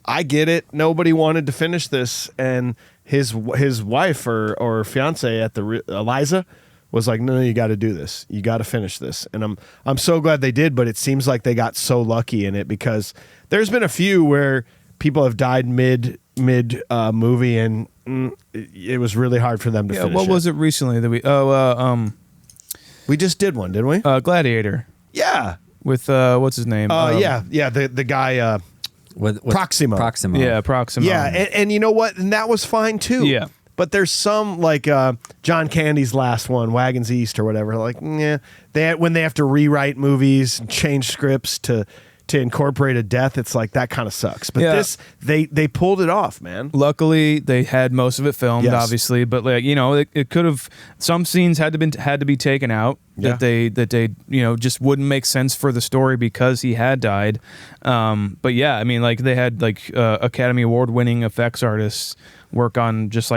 I get it. Nobody wanted to finish this, and his wife or fiance at the Eliza was like, no, you got to do this. You got to finish this. And I'm so glad they did, but it seems like they got so lucky in it, because there's been a few where people have died mid movie, and it was really hard for them to finish. What was it recently that we just did one, didn't we? Gladiator Yeah. with what's his name? Yeah. The guy With Proximo. Proximo. Yeah, Proximo. Yeah, and you know what? And that was fine too. Yeah. But there's some like John Candy's last one, Wagons East or whatever. Like, yeah, when they have to rewrite movies and change scripts to incorporate a death, it's like that kind of sucks. But this, they pulled it off, man. Luckily, they had most of it filmed, Yes. obviously, but like it could have. Some scenes had to be taken out that they just wouldn't make sense for the story because he had died. But yeah, I mean, like they had like Academy Award winning effects artists work on just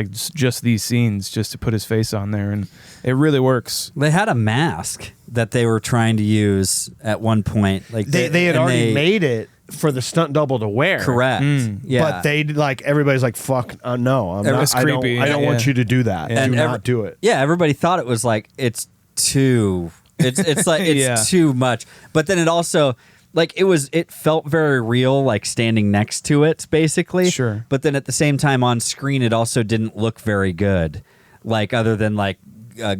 these scenes just to put his face on there, and it really works. They had a mask that they were trying to use at one point. Like They had already made it for the stunt double to wear. correct. Yeah, But they like everybody's like, fuck, no, I'm not. was I don't, creepy. I don't want Yeah. you to do that. Yeah. Do And not do it. Yeah, everybody thought it was like it's like it's Yeah. too much. But then it also like it felt very real, like standing next to it, basically. Sure. But then at the same time on screen, it also didn't look very good, like other than like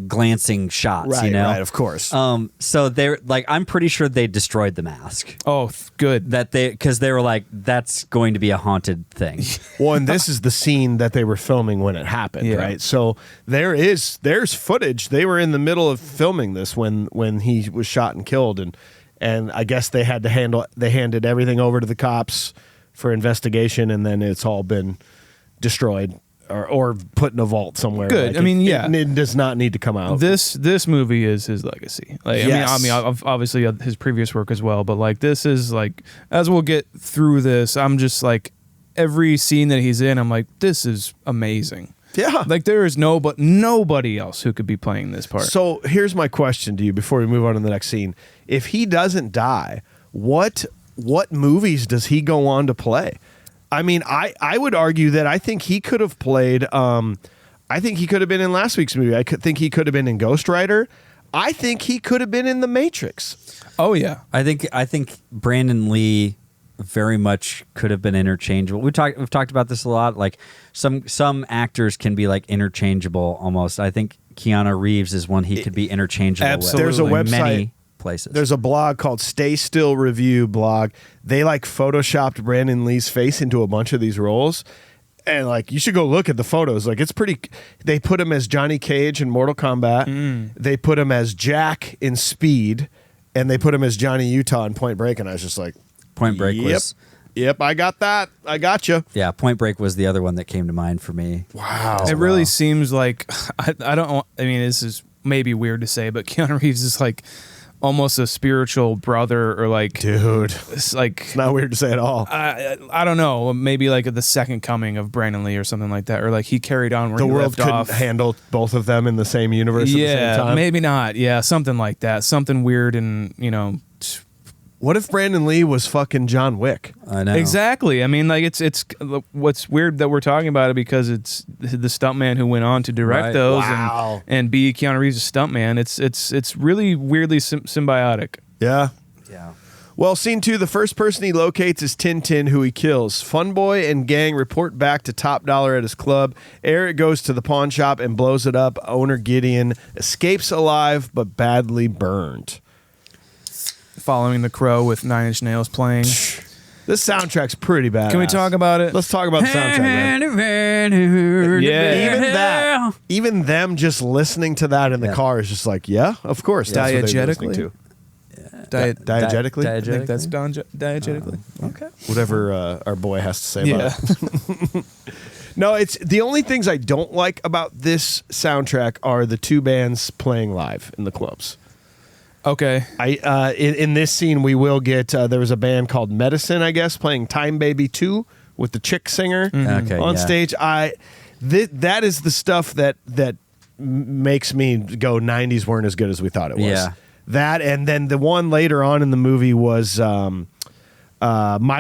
glancing shots, Right, you know. right, of course. So they're like, I'm pretty sure they destroyed the mask. Oh, good. Because they were like, that's going to be a haunted thing. Well, and this is the scene that they were filming when it happened, Yeah. right? So there's footage. They were in the middle of filming this when he was shot and killed, and I guess they handed everything over to the cops for investigation, and then it's all been destroyed or put in a vault somewhere. Good. Like I mean, yeah. it does not need to come out. This movie is his legacy. Like, Yes. I mean, obviously his previous work as well, but like this is like, as we'll get through this, I'm just like, every scene that he's in, I'm like, this is amazing. Yeah. Like there is nobody else who could be playing this part. So here's my question to you before we move on to the next scene. If he doesn't die, what movies does he go on to play? I mean, I would argue that I think he could have played. I think he could have been in last week's movie. I think he could have been in Ghost Rider. I think he could have been in The Matrix. Oh yeah. I think Brandon Lee very much could have been interchangeable. We've talked about this a lot. Like some actors can be like interchangeable almost. I think Keanu Reeves is one he could be interchangeable Absolutely. with. There's a in website. many places. There's a blog called Stay Still Review blog. They like photoshopped Brandon Lee's face into a bunch of these roles. And like, you should go look at the photos. Like, it's pretty. They put him as Johnny Cage in Mortal Kombat. They put him as Jack in Speed, and they put him as Johnny Utah in Point Break. And I was just like, Point Break was. Yep, I got that. I got you. Yeah, Point Break was the other one that came to mind for me. Wow. It really seems like I don't. I mean, this is maybe weird to say, but Keanu Reeves is like almost a spiritual brother, or like, Dude, it's like, it's not weird to say at all. I don't know, maybe like the second coming of Brandon Lee or something like that, or like he carried on where The he world left couldn't off. handle both of them in the same universe at the same time. Maybe not. Yeah, something like that. Something weird, and What if Brandon Lee was fucking John Wick? I know. exactly. I mean, like it's what's weird that we're talking about it because it's the stuntman who went on to direct Right. those Wow. and be Keanu Reeves' stuntman. It's really weirdly symbiotic. Yeah. Yeah. Well, scene 2, the first person he locates is Tintin, who he kills. Funboy and gang report back to Top Dollar at his club. Eric goes to the pawn shop and blows it up. Owner Gideon escapes alive but badly burned. Following the Crow with 9 Inch Nails playing. This soundtrack's pretty bad. Can we talk about it? Let's talk about the soundtrack, man. Yeah. Even them just listening to that in the car is just like, yeah, of course. That's what they're listening to. Diegetically? I think that's diegetically. Okay. Whatever our boy has to say about Yeah. it. No, it's the only things I don't like about this soundtrack are the two bands playing live in the clubs. Okay. In this scene, we will get there was a band called Medicine, I guess, playing Time Baby 2 with the chick singer Okay, on yeah. stage. That is the stuff that makes me go, 90s weren't as good as we thought it was. Yeah. That, and then the one later on in the movie was My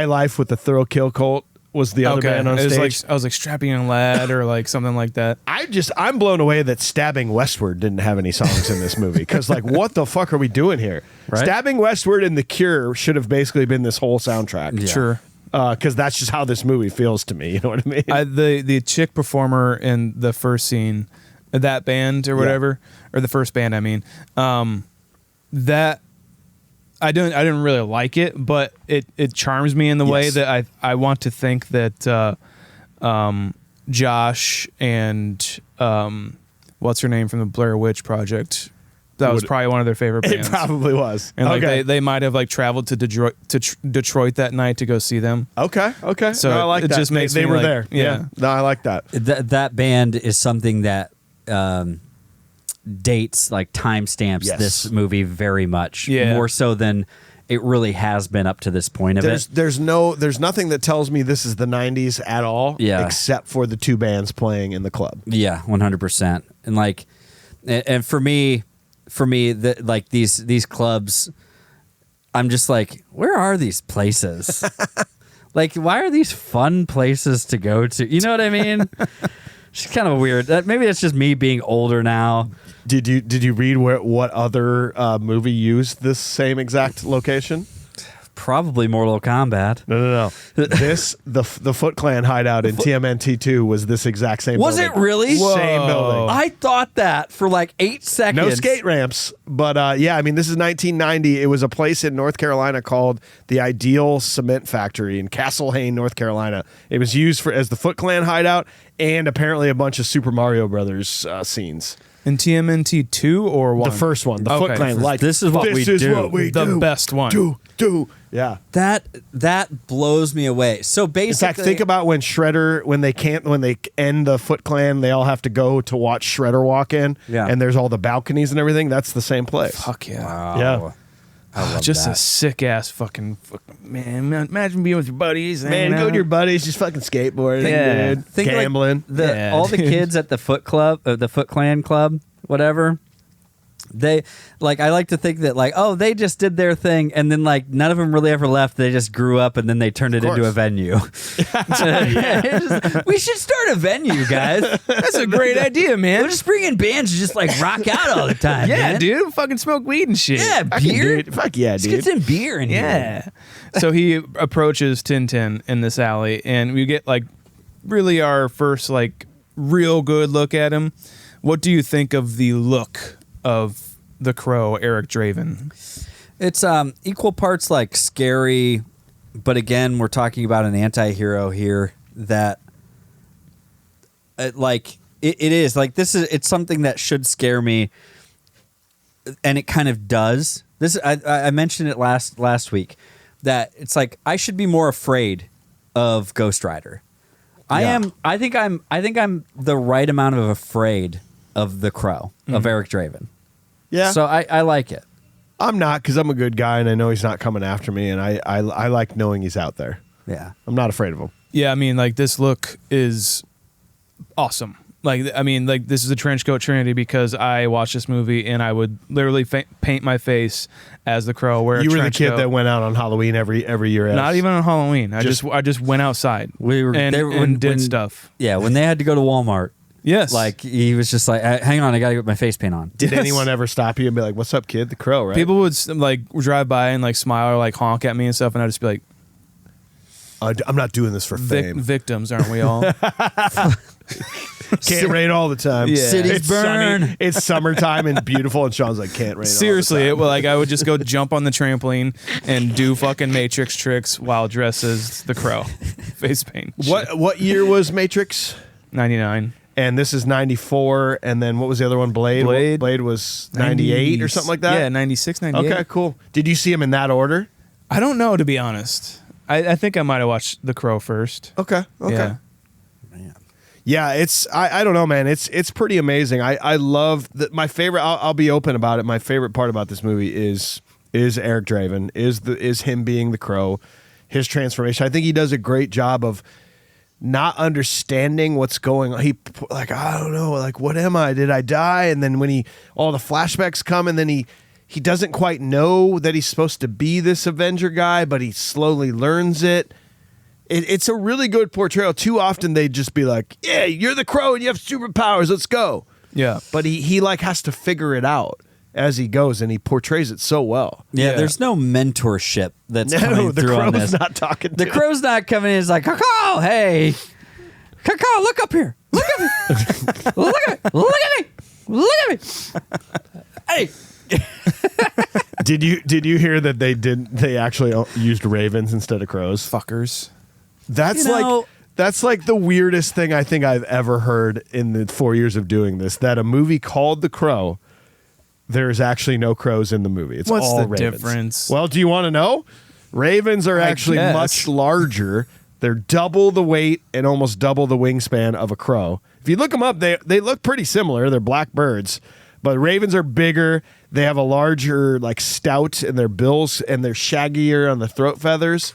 Life with the Thrill Kill Cult was the other band on It was stage. like, I was like Strapping Young Lad or like something like that. I'm blown away that Stabbing Westward didn't have any songs in this movie, because like, what the fuck are we doing here? Right? Stabbing Westward and The Cure should have basically been this whole soundtrack. Yeah. Sure. Because that's just how this movie feels to me. You know what I mean? The chick performer in the first scene, that band or whatever, or the first band, I mean, that I didn't really like it, but it charms me in the way Yes. that I want to think that Josh and what's her name from the Blair Witch Project, that was probably one of their favorite It bands. probably was. And like okay. they might have like traveled to Detroit that night to go see them. Okay. So no, I like it that. just makes they me were like- there. yeah. No, I like that. That band is something that dates, like timestamps Yes. this movie very much. Yeah. More so than it really has been up to this point of it. There's nothing that tells me this is the 90s at all. Yeah. Except for the two bands playing in the club. Yeah, 100%. And like, and for me, like these clubs, I'm just like, where are these places? Like, why are these fun places to go to? You know what I mean? It's kind of weird. Maybe it's just me being older now. Did you read what other movie used this same exact location? Probably Mortal Kombat. No. The Foot Clan hideout in TMNT 2 was this exact same Was building. it really? Same building. I thought that for like 8 seconds. No skate ramps, but yeah, I mean, this is 1990. It was a place in North Carolina called the Ideal Cement Factory in Castle Hayne, North Carolina. It was used as the Foot Clan hideout and apparently a bunch of Super Mario Brothers scenes. In TMNT 2 or 1? The first one, the Okay. Foot Clan, like This is what we do. What we The do. best one. Do. Yeah. That blows me away. So basically, In fact, think about when Shredder, when they end the Foot Clan, they all have to go to watch Shredder walk in. Yeah. And there's all the balconies and everything. That's the same place. Fuck yeah. Wow. Yeah. I love Just that. a sick ass fucking man. Imagine being with your buddies. Man, hanging go out. to your buddies, just fucking skateboarding, Yeah. dude. Think like Gambling. Yeah, all the dude. kids at the Foot Club, the Foot Clan Club, whatever. They like, I like to think that like, oh, they just did their thing, and then like none of them really ever left. They just grew up, and then they turned it into course. a venue. We should start a venue, guys. That's a great idea, man. We'll just bring in bands to just like rock out all the time. Yeah, man. dude. Fucking smoke weed and shit. Yeah, Fucking beer. dude. Fuck yeah, Let's dude. get some beer in here. Yeah. So he approaches Tintin in this alley, and we get like really our first like real good look at him. What do you think of the look of the Crow, Eric Draven? It's equal parts like scary, but again, we're talking about an anti-hero here that it is like it's something that should scare me, and it kind of does. This I mentioned it last week that it's like I should be more afraid of Ghost Rider. Yeah. I think I'm the right amount of afraid of the Crow of Eric Draven. Yeah. So I like it. I'm not, because I'm a good guy and I know he's not coming after me, and I like knowing he's out there. Yeah. I'm not afraid of him. Yeah, I mean, like, this look is awesome. Like, I mean, like, this is a trenchcoat trinity because I watched this movie and I would literally paint my face as the Crow. Wear You a were the trench kid coat. that went out on Halloween every year. Not even on Halloween. I just went outside and did stuff. Yeah, when they had to go to Walmart. Yes. Like, he was just like, hang on, I got to get my face paint on. Did anyone ever stop you and be like, "What's up, kid? The Crow," right? People would like drive by and like smile or like honk at me and stuff, and I'd just be like, I'm not doing this for fame. victims, aren't we all? Can't rain all the time. Yeah. Cities It's burn. sunny, it's summertime and beautiful, and Sean's like, can't rain. Seriously, all the time. like I would just go jump on the trampoline and do fucking Matrix tricks while dressed as the Crow. Face paint. What year was Matrix? 99. And this is 94, and then what was the other one? Blade was 98 or something like that? Yeah, 96, 98. Okay, cool. Did you see him in that order? I don't know, to be honest. I think I might have watched The Crow first. Okay. Yeah. Yeah, it's I don't know, man. It's pretty amazing. I love my favorite. I'll be open about it. My favorite part about this movie is Eric Draven, is him being the Crow, his transformation. I think he does a great job of not understanding what's going on. He like, I don't know, like, what am I? Did I die? And then when all the flashbacks come, and then he doesn't quite know that he's supposed to be this Avenger guy, but he slowly learns it. It's a really good portrayal. Too often they just be like, yeah, you're the Crow and you have superpowers, let's go. Yeah. But he like has to figure it out as he goes, and he portrays it so well. Yeah, there's no mentorship that's coming the through on Crow's this. not talking to The him. Crow's not coming in. He's like, Caw, hey, Caw, look up here. Look at me. Look at me. Look at me. Look at me. Hey. Did you hear that they actually used ravens instead of crows? Fuckers. That's like the weirdest thing I think I've ever heard in the 4 years of doing this, that a movie called The Crow, there's actually no crows in the movie. It's What's all the ravens. difference? Well, do you want to know? Ravens are actually guess. much larger. They're double the weight and almost double the wingspan of a crow. If you look them up, they look pretty similar. They're black birds, but ravens are bigger. They have a larger like stout in their bills, and they're shaggier on the throat feathers.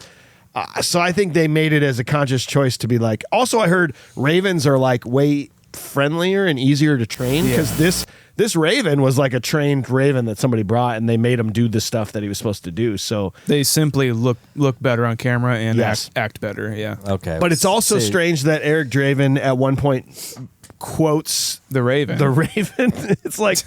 So I think they made it as a conscious choice to be like. Also, I heard ravens are like way friendlier and easier to train, because this raven was like a trained raven that somebody brought, and they made him do the stuff that he was supposed to do. So They simply look better on camera and Yes. act better. Yeah. Okay. but it's also strange that Eric Draven at one point quotes The Raven. the raven. It's like,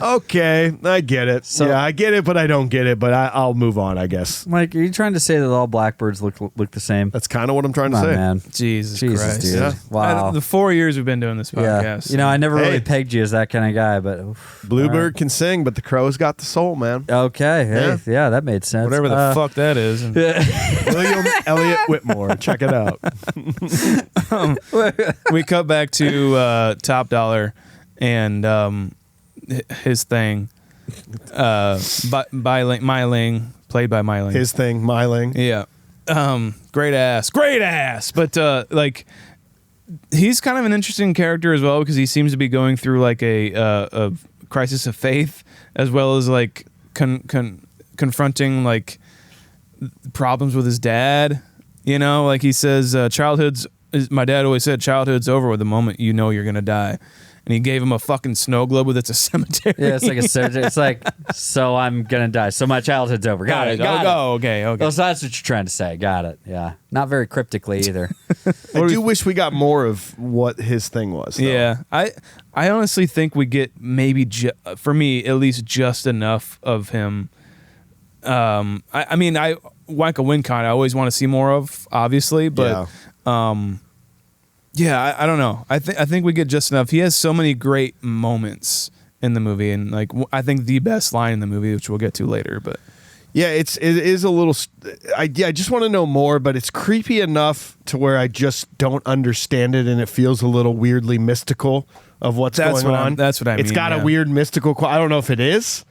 okay, I get it. So- Yeah, I get it, but I don't get it. But I'll move on, I guess. Mike, are you trying to say that all blackbirds look the same? That's kind of what I'm trying to Come on, say. man. Jesus Christ. dude. Yeah. Wow. The 4 years we've been doing this Yeah. podcast. You know, I never Hey. really pegged you as that kind of guy, but oof. Bluebird can sing, but the crow's got the soul, man. Okay. Hey, yeah, that made sense. Whatever the fuck that is. And William Elliott Whitmore. Check it out. we cut back to Top Dollar and his thing. Myling, played by Myling. His thing, Myling. Yeah. Great ass. But like, he's kind of an interesting character as well, because he seems to be going through like a crisis of faith, as well as like confronting like problems with his dad. You know, like he says, my dad always said, childhood's over with the moment you know you're gonna die. And he gave him a fucking snow globe with it's a cemetery. Yeah, it's like a surgery. It's like, so I'm gonna die. So my childhood's over. Got it. Oh, okay. Oh, so that's what you're trying to say. Got it. Yeah. Not very cryptically either. I do wish we got more of what his thing was, though. Yeah, I honestly think we get maybe for me at least just enough of him. I mean, Wanka Wincon I always want to see more of, obviously, but yeah, I don't know. I think we get just enough. He has so many great moments in the movie, and like I think the best line in the movie, which we'll get to later, but. Yeah, it is a little. I just want to know more, but it's creepy enough to where I just don't understand it, and it feels a little weirdly mystical of what's going on. That's what I mean. It's got a weird mystical. I don't know if it is,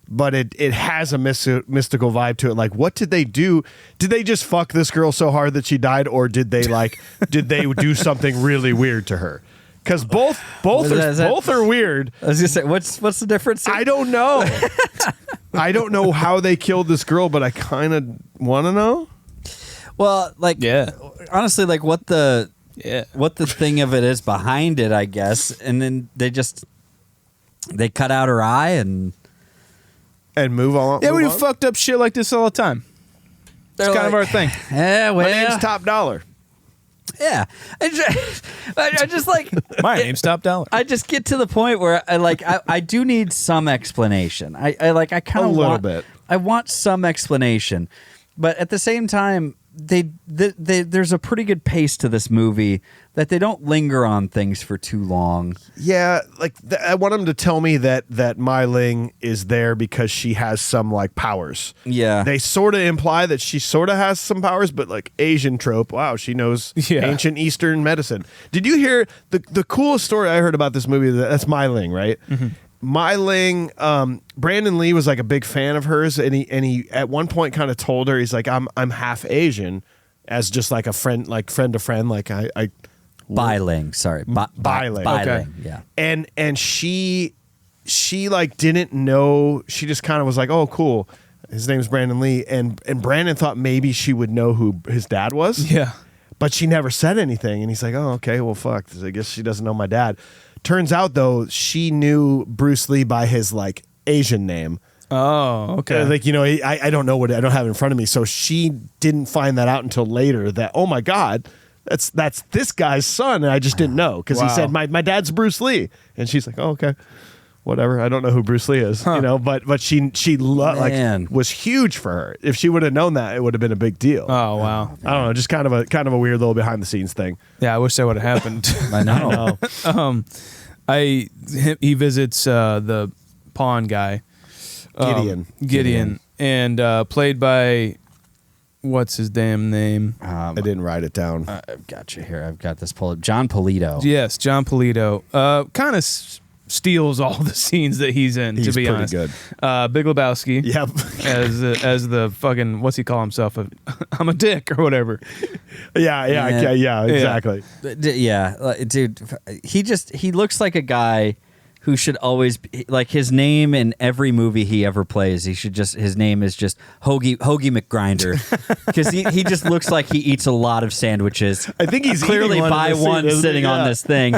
but it has a mystical vibe to it. Like, what did they do? Did they just fuck this girl so hard that she died, or did they do something really weird to her? Because both are weird. I was gonna say, what's the difference? I don't know. I don't know how they killed this girl, but I kind of want to know. Well, like, honestly, like what the thing of it is behind it, I guess, and then they cut out her eye and move on. Yeah, we do fucked up shit like this all the time. It's kind of our thing. Yeah, well, my name's Top Dollar. Yeah, I just like my name's Top Dollar. I just get to the point where I do need some explanation. I kind of want bit. I want some explanation, but at the same time, there's a pretty good pace to this movie that they don't linger on things for too long. Yeah, like I want them to tell me that Mai Ling is there because she has some like powers. Yeah, they sort of imply that she sort of has some powers, but like Asian trope. Wow, she knows ancient Eastern medicine. Did you hear the coolest story I heard about this movie? That's Mai Ling, right? Mm-hmm. Mai Ling, Brandon Lee was like a big fan of hers, and he at one point kind of told her, he's like, I'm half Asian, as just like a friend, like friend to friend, like I Biling, sorry, Biling, okay, yeah, and she like didn't know, she just kind of was like, oh cool, his name's Brandon Lee, and Brandon thought maybe she would know who his dad was, but she never said anything, and he's like, oh okay, well fuck, I guess she doesn't know my dad. Turns out, though, she knew Bruce Lee by his, like, Asian name. Oh, okay. Like, you know, I don't know what, I don't have it in front of me. So she didn't find that out until later that, oh, my God, that's this guy's son. And I just didn't know because he said, my dad's Bruce Lee. And she's like, oh, okay, whatever. I don't know who Bruce Lee is, you know, but she like was huge for her. If she would have known that, it would have been a big deal. Oh, wow. I don't know, just kind of a weird little behind the scenes thing. Yeah, I wish that would have happened. I know. He visits the pawn guy, Gideon, and played by what's his damn name? I didn't write it down. I've got you here. I've got this pulled up. John Polito. Yes, John Polito. Kind of steals all the scenes that he's in. He's to be pretty honest, good. Big Lebowski. Yep. as the fucking, what's he call himself? I'm a dick or whatever. Yeah, exactly. Yeah, dude, he looks like a guy who should always be, like, his name in every movie he ever plays, his name is just Hoagie McGrinder, because he just looks like he eats a lot of sandwiches. I think he's clearly by one sitting on this thing.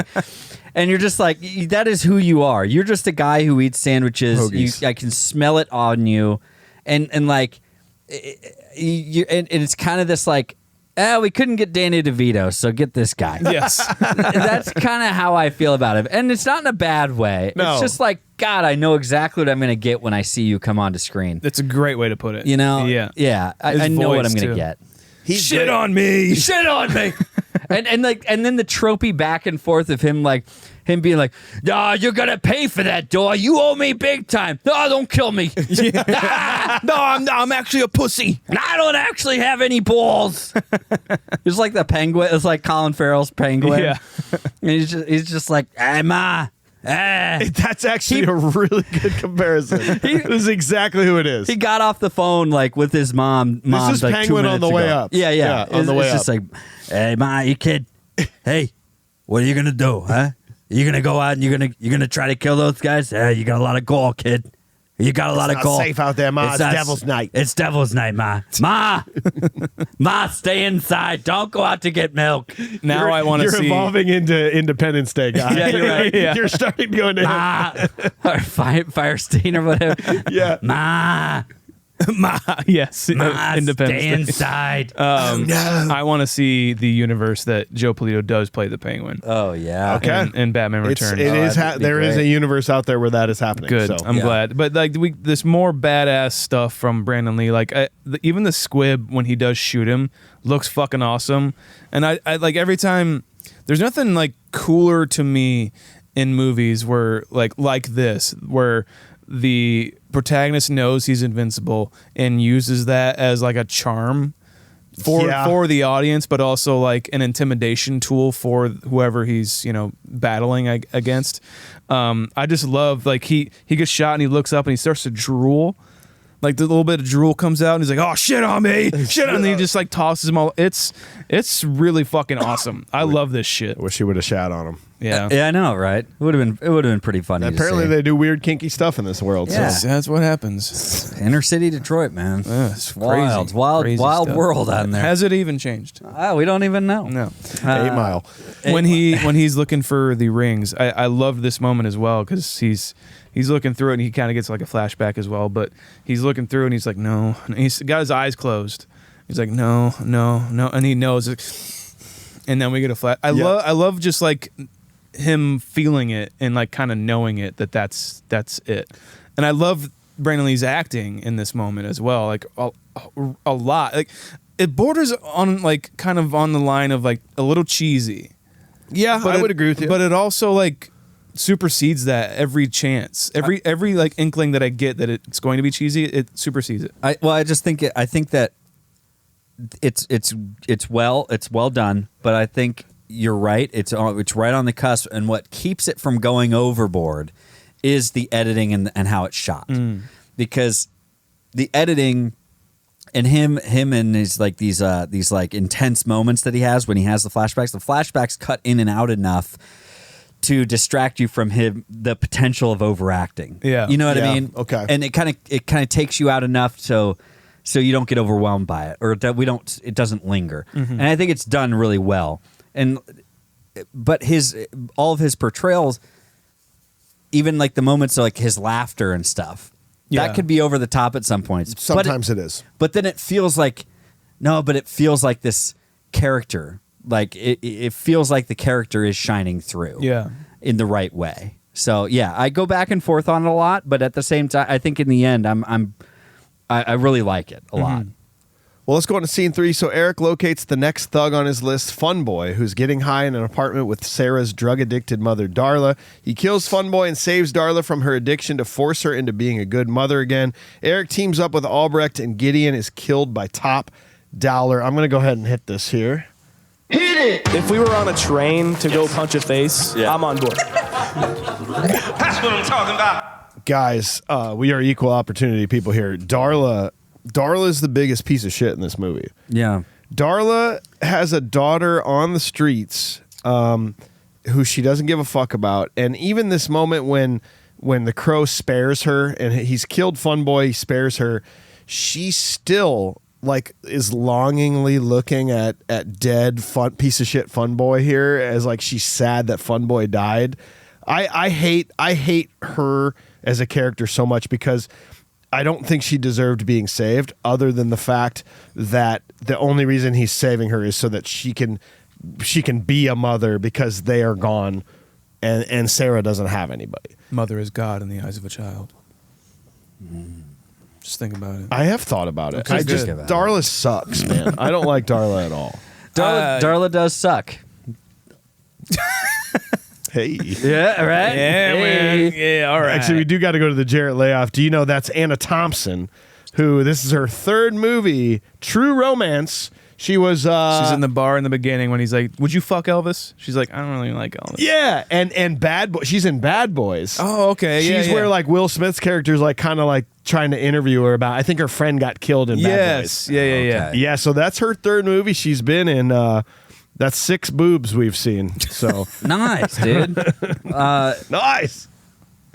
And you're just like, that is who you are. You're just a guy who eats sandwiches. I can smell it on you, and like, and it's kind of this like, we couldn't get Danny DeVito, so get this guy. Yes, that's kind of how I feel about it, and it's not in a bad way. No. It's just like, God, I know exactly what I'm going to get when I see you come onto screen. that's a great way to put it. You know, yeah. I know what I'm going to get. He's Shit on me. Shit on me. and then the tropey back and forth of him being like, "No, you're gonna pay for that, door. You owe me big time. No, don't kill me. No, I'm actually a pussy. And I don't actually have any balls." It's like the penguin. It's like Colin Farrell's penguin. Yeah, and he's just like, "Hey, ma." That's actually a really good comparison. This is exactly who it is. He got off the phone like with his mom. This is like Penguin 2 on the minutes way ago. up. Yeah, on the way it's up. just like, "Hey, ma, you kid. Hey, what are you gonna do, huh? You gonna go out and you're gonna try to kill those guys? You got a lot of gall, kid. You got a lot of not gall. safe out there, Ma. It's Devil's Night. It's Devil's Night, Ma. Ma, stay inside. Don't go out to get milk. now I want to see. You're evolving into Independence Day, guy. Yeah, you're right. Yeah. You're starting to go into Ma, or Firestein or whatever. Yeah. Ma, Yes, Ma, Independence stay Day. inside. I want to see the universe that Joe Polito does play the Penguin. Oh yeah. Okay. in Batman Returns. There is a universe out there where that is happening. Good. So. I'm glad. But like this more badass stuff from Brandon Lee, like even the squib when he does shoot him looks fucking awesome. And I like every time. There's nothing like cooler to me in movies where like this where the protagonist knows he's invincible and uses that as like a charm for the audience, but also like an intimidation tool for whoever he's battling against. I just love like he gets shot and he looks up and he starts to drool. Like the little bit of drool comes out and he's like, "Oh, shit on me, shit on me." And he just like tosses them all. It's really fucking awesome. I love this shit. I wish he would have shat on him. Yeah. Yeah, I know, right? It would have been pretty funny. Apparently, to see. they do weird, kinky stuff in this world. Yeah. So. That's what happens. Inner city Detroit, man. It's wild, crazy. wild, Crazy wild stuff. world out there. Has it even changed? We don't even know. No. 8 Mile. When he's looking for the rings, I love this moment as well because he's looking through it and he kind of gets like a flashback as well. But he's looking through and he's like, no. And he's got his eyes closed. He's like, no, and he knows it. And then we get a flash. I love just like him feeling it and like kind of knowing it that's it. And I love Brandon Lee's acting in this moment as well. Like a lot. Like it borders on like kind of on the line of like a little cheesy. Yeah, But I would agree with you. But it also like supersedes that every chance. Every like inkling that I get that it's going to be cheesy, it supersedes it. I just think I think that it's well done, but I think you're right. It's right on the cusp, and what keeps it from going overboard is the editing and how it's shot. Because the editing and him and his like these like intense moments that he has when he has the flashbacks cut in and out enough to distract you from the potential of overacting. Yeah. You know what I mean? Okay. And it kind of takes you out enough so you don't get overwhelmed by it, or that it doesn't linger. And I think it's done really well. But all of his portrayals, even like the moments of like his laughter and stuff, that could be over the top at some points. Sometimes it is. But then it feels like this character. Like it feels like the character is shining through. Yeah. In the right way. So yeah, I go back and forth on it a lot, but at the same time, I think in the end, I really like it a lot. Well, let's go on to scene 3. So Eric locates the next thug on his list, Funboy, who's getting high in an apartment with Sarah's drug-addicted mother, Darla. He kills Funboy and saves Darla from her addiction to force her into being a good mother again. Eric teams up with Albrecht, and Gideon is killed by Top Dollar. I'm going to go ahead and hit this here. If we were on a train to go punch a face, I'm on board. That's what I'm talking about. Guys, we are equal opportunity people here. Darla's the biggest piece of shit in this movie. Yeah. Darla has a daughter on the streets who she doesn't give a fuck about. And even this moment when the crow spares her and he's killed Funboy, he spares her, she still like is longingly looking at dead piece of shit Funboy here as like she's sad that Funboy died. I hate her as a character so much because I don't think she deserved being saved, other than the fact that the only reason he's saving her is so that she can be a mother because they are gone and Sarah doesn't have anybody. Mother is God in the eyes of a child. Just think about it. I have thought about it. Okay, I just good. Darla sucks, man. I don't like Darla at all. Darla does suck. Hey. Yeah, right? Yeah, man. Yeah, all right. Actually, we do got to go to the Jarrett layoff. Do you know that's Anna Thompson, who this is her third movie, True Romance. She was she's in the bar in the beginning when he's like, "Would you fuck Elvis?" She's like, "I don't really like Elvis." Yeah, and Bad Boy. She's in Bad Boys. Oh, okay. She's where like Will Smith's character's like kind of like trying to interview her about. I think her friend got killed in Bad Boys. Yes. Yeah. Yeah, so that's her third movie she's been in. That's 6 boobs we've seen. So Nice, dude. nice.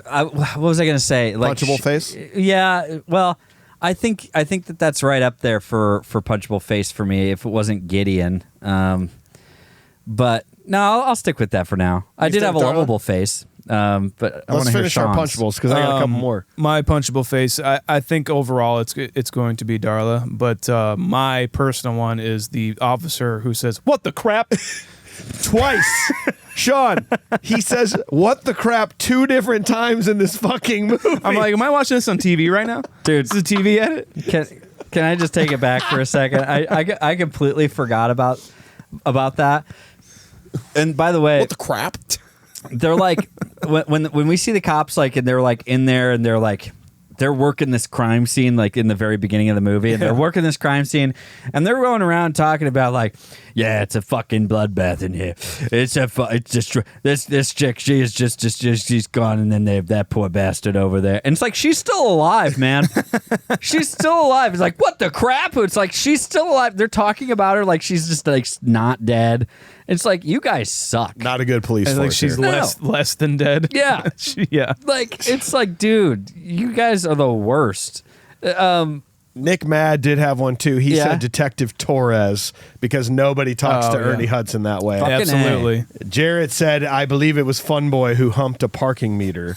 What was I going to say? Like, Punchable face? Yeah. Well, I think that's right up there for punchable face for me. If it wasn't Gideon, but no, I'll stick with that for now. I did have a lovable face, but I want Let's to hear finish our Sean's. punchables because I got a couple more. My punchable face. I think overall it's going to be Darla, but my personal one is the officer who says, "What the crap?" Twice. Sean, he says, "What the crap?" 2 different times in this fucking movie. I'm like, am I watching this on TV right now? Dude. This is a TV edit? Can I just take it back for a second? I completely forgot about that. And by the way, what the crap? they're like when we see the cops like and they're like in there and they're like they're working this crime scene like in the very beginning of the movie, and they're working this crime scene, and they're going around talking about like, yeah, it's a fucking bloodbath in here. It's just this chick. She is just she's gone, and then they have that poor bastard over there, and it's like she's still alive, man. She's still alive. It's like, what the crap? It's like she's still alive. They're talking about her like she's just like not dead. It's like, you guys suck. Not a good police force. Like she's here. less than dead. Yeah. Yeah. Like, it's like, dude, you guys are the worst. NicMad did have one too. He Yeah. said Detective Torres because nobody talks to yeah. Ernie Hudson that way. Fucking Absolutely. Jarrett said, I believe it was Fun Boy who humped a parking meter.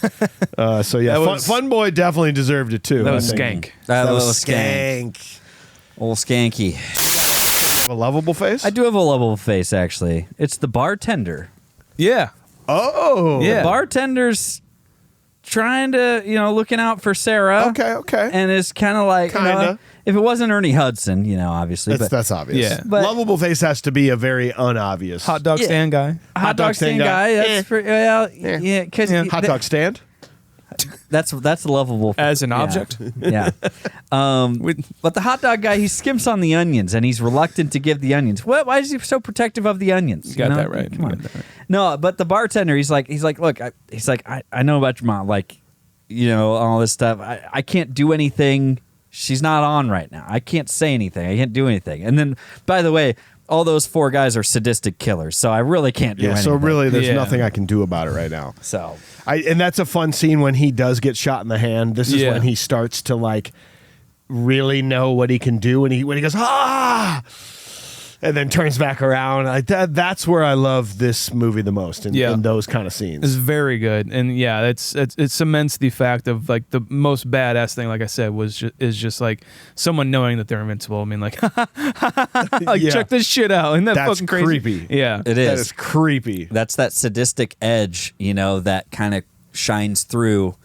So yeah, That was- Fun Boy definitely deserved it too. That I was think. skank. That That was was skank. Old skanky. A lovable face? I do have a lovable face, actually. It's the bartender. Yeah. Oh. Yeah. The bartender's trying to, looking out for Sarah. Okay. And it's kind of like, Kinda. if it wasn't Ernie Hudson, obviously. That's obvious. Yeah. But- lovable face has to be a very unobvious. Hot dog Yeah. stand guy. Hot dog stand guy. That's pretty, well, yeah, because Hot dog stand? that's lovable. As an Yeah. object. Yeah. But the hot dog guy, he skimps on the onions, and he's reluctant to give the onions. Why is he so protective of the onions? You got that right. Come You on. got that right. No, but the bartender, he's like, look, I know about your mom, like, all this stuff. I can't do anything. She's not on right now. I can't say anything. I can't do anything. And then, by the way, all those 4 guys are sadistic killers, so I really can't do Yeah, anything. so really there's Yeah. nothing I can do about it right now. So And that's a fun scene when he does get shot in the hand. This is Yeah. when he starts to like really know what he can do when he goes, ah, and then turns back around. That's where I love this movie the most in those kind of scenes. It's very good, and yeah, it cements the fact of like the most badass thing. Like I said, is just like someone knowing that they're invincible. I mean, like, like Yeah. check this shit out, isn't that That's fucking crazy? creepy. Yeah, it That is. is creepy. That's that sadistic edge, that kind of shines through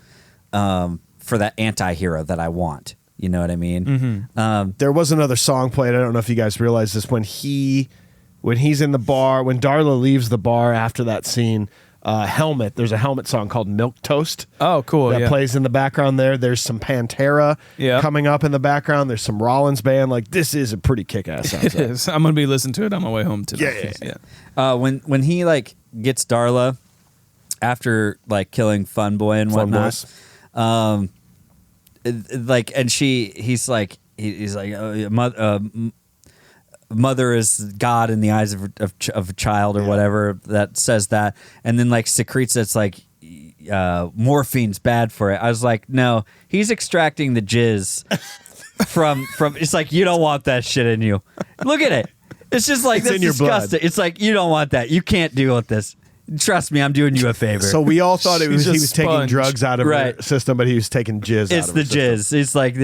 for that anti-hero that I want. You know what I mean? Mm-hmm. There was another song played. I don't know if you guys realize this when he's in the bar, when Darla leaves the bar after that scene. Helmet. There's a Helmet song called Milk Toast. Oh, cool. That Yeah. plays in the background there. There's some Pantera coming up in the background. There's some Rollins band. Like, this is a pretty kick-ass It soundtrack. is. I'm gonna be listening to it on my way home tonight. Yeah. When he like gets Darla after like killing Fun Boy and Fun whatnot, Boys. he's like mother is God in the eyes of a child or whatever that says that, and then like secretes it's like morphine's bad for it. I was like, no, he's extracting the jizz from it's like, you don't want that shit in you. Look at it. It's just like, It's that's in your blood. disgusting. It's like, you don't want that. You can't deal with this. Trust me, I'm doing you a favor. So we all thought it was She's a he was taking sponge. drugs out of Right. her system, but he was taking jizz it's out of the her system. jizz. It's like,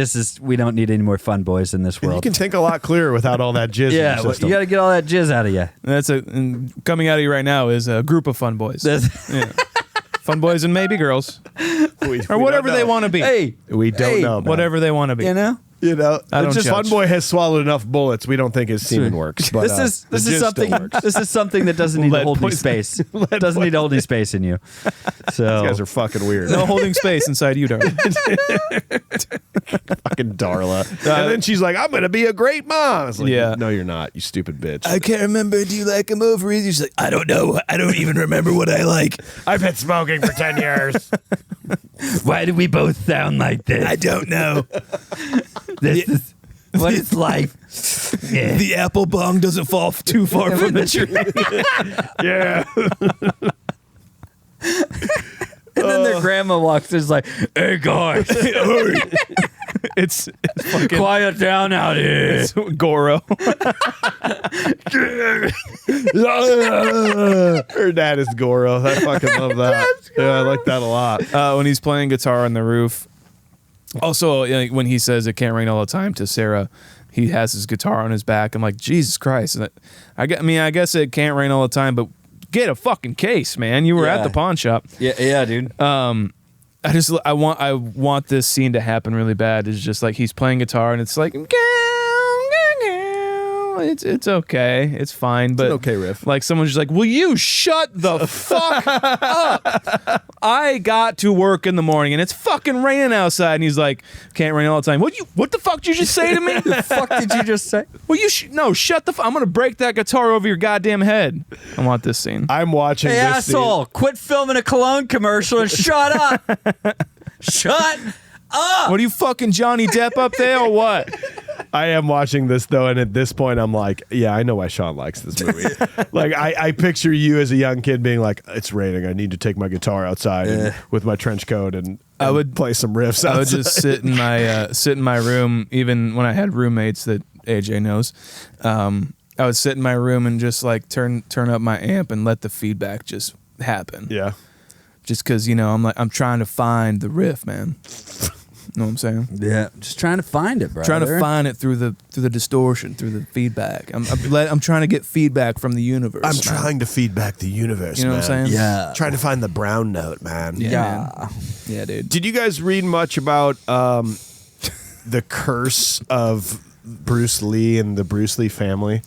we don't need any more Fun Boys in this You world. can think a lot clearer without all that jizz in Yeah, your well, system. you got to get all that jizz out of you. And coming out of you right now is a group of fun boys. Yeah. Fun boys and maybe girls, or whatever they want to be. Hey, We don't know, man. Whatever they want to be. you know. I don't just judge. Fun Boy has swallowed enough bullets. We don't think his semen works. But This is the jizz still something. works. This is something that doesn't need to Lead hold any poison. space. Doesn't need to hold any space in you. So These guys are fucking weird. No holding space inside you, darling. Fucking Darla. And then she's like, I'm going to be a great mom. It's like, Yeah. no, you're not, you stupid bitch. I can't remember. Do you like him over? She's like, I don't know. I don't even remember what I like. I've been smoking for 10 years. why do we both sound like this? I don't know. This is what it's life. Yeah. The apple bong doesn't fall too far from the tree. Yeah. And then their grandma walks in, is like, "Hey guys, It's fucking quiet down out here." it's Goro. Her dad is Goro. I fucking love that. Yeah, I like that a lot. When he's playing guitar on the roof. Also, when he says it can't rain all the time to Sarah, he has his guitar on his back. I'm like, Jesus Christ. I guess it can't rain all the time, but get a fucking case, man. You were at Yeah. the pawn shop. Yeah, dude. I want this scene to happen really bad. It's just like he's playing guitar and it's like, Oh, it's okay. It's fine. But an okay riff. Like someone's just like, will you shut the fuck up? I got to work in the morning and it's fucking raining outside. And he's like, can't rain all the time. What the fuck did you just say to me? The fuck did you just say? Well, no, shut the I'm going to break that guitar over your goddamn head. I want this scene. I'm watching Hey, this asshole, quit filming a cologne commercial and shut up. Shut up. What are you fucking Johnny Depp up there or what? I am watching this though, and at this point, I'm like, yeah, I know why Sean likes this movie. Like, I picture you as a young kid being like, it's raining, I need to take my guitar outside and, with my trench coat, and I would play some riffs. I would just sit in my room, even when I had roommates that AJ knows. I would sit in my room and just like turn up my amp and let the feedback just happen. Yeah, just because I'm trying to find the riff, man. Know what I'm saying? Yeah, just trying to find it, bro. Trying to find it through the distortion, through the feedback. I'm trying to get feedback from the universe. I'm trying to feedback the universe. You know what I'm saying? Yeah. Trying to find the brown note, man. Yeah. Yeah, dude. Did you guys read much about the curse of Bruce Lee and the Bruce Lee family?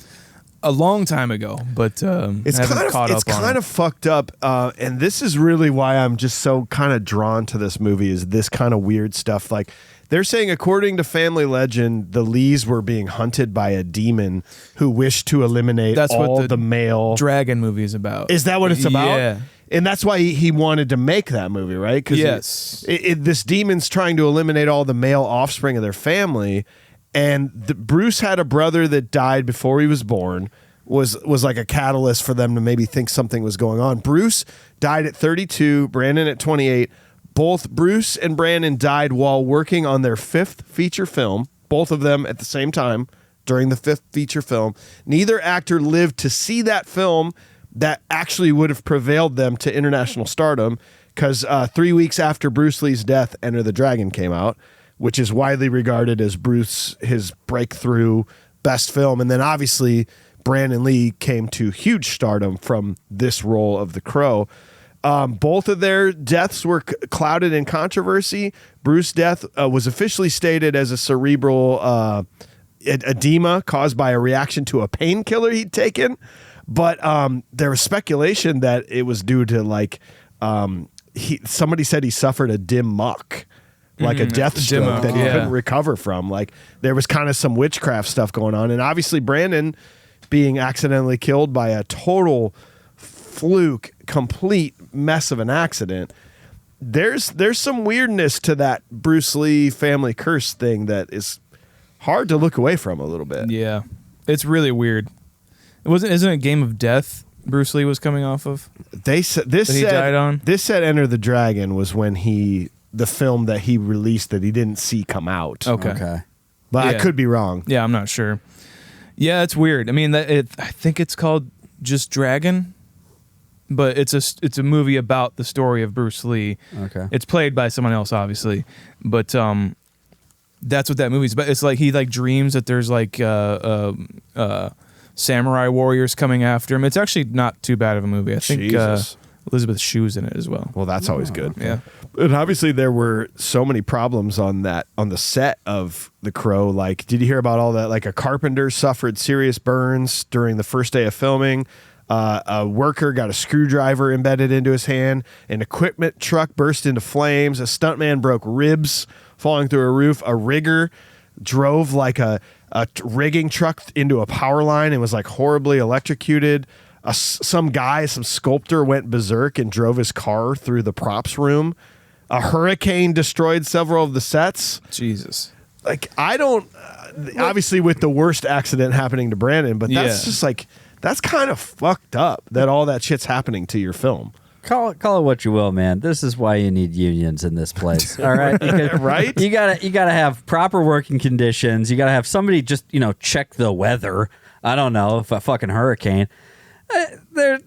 A long time ago, but It's kind of fucked up, and this is really why I'm just so kind of drawn to this movie. Is this kind of weird stuff? Like they're saying, according to family legend, the Lees were being hunted by a demon who wished to eliminate all the male. Dragon movie is about. Is that what it's about? Yeah. And that's why he wanted to make that movie, right? Yes. This demon's trying to eliminate all the male offspring of their family. And Bruce had a brother that died before he was born, was like a catalyst for them to maybe think something was going on. Bruce died at 32, Brandon at 28. Both Bruce and Brandon died while working on their 5th feature film, both of them at the same time during the 5th feature film. Neither actor lived to see that film that actually would have prevailed them to international stardom, because 3 weeks after Bruce Lee's death, Enter the Dragon came out, which is widely regarded as his breakthrough best film. And then obviously Brandon Lee came to huge stardom from this role of the Crow. Both of their deaths were clouded in controversy. Bruce's death was officially stated as a cerebral edema caused by a reaction to a painkiller he'd taken. But there was speculation that it was due to somebody said he suffered a dim muck. Like a death stroke that he couldn't recover from. Like there was kind of some witchcraft stuff going on. And obviously Brandon being accidentally killed by a total fluke, complete mess of an accident. There's some weirdness to that Bruce Lee family curse thing that is hard to look away from a little bit. Yeah. It's really weird. Isn't it Game of Death Bruce Lee was coming off of? He died on? This said Enter the Dragon was when the film that he released that he didn't see come out. Okay. But I could be wrong. Yeah, I'm not sure. Yeah, it's weird. I mean, I think it's called just Dragon, but it's a movie about the story of Bruce Lee. Okay. It's played by someone else, obviously, but that's what that movie's about. It's like he dreams that there's samurai warriors coming after him. It's actually not too bad of a movie. I think Elizabeth Shue's in it as well. Well, that's always good. Yeah. And obviously there were so many problems on the set of The Crow. Like, did you hear about all that? Like a carpenter suffered serious burns during the first day of filming. A worker got a screwdriver embedded into his hand. An equipment truck burst into flames. A stuntman broke ribs falling through a roof. A rigger drove like a rigging truck into a power line and was like horribly electrocuted. Some sculptor went berserk and drove his car through the props room. A hurricane destroyed several of the sets. Jesus. Like, I don't, obviously with the worst accident happening to Brandon, but that's just like, that's kind of fucked up that all that shit's happening to your film. Call it what you will, man. This is why you need unions in this place. All right, because, right? You gotta have proper working conditions. You gotta have somebody just check the weather. I don't know, if a fucking hurricane.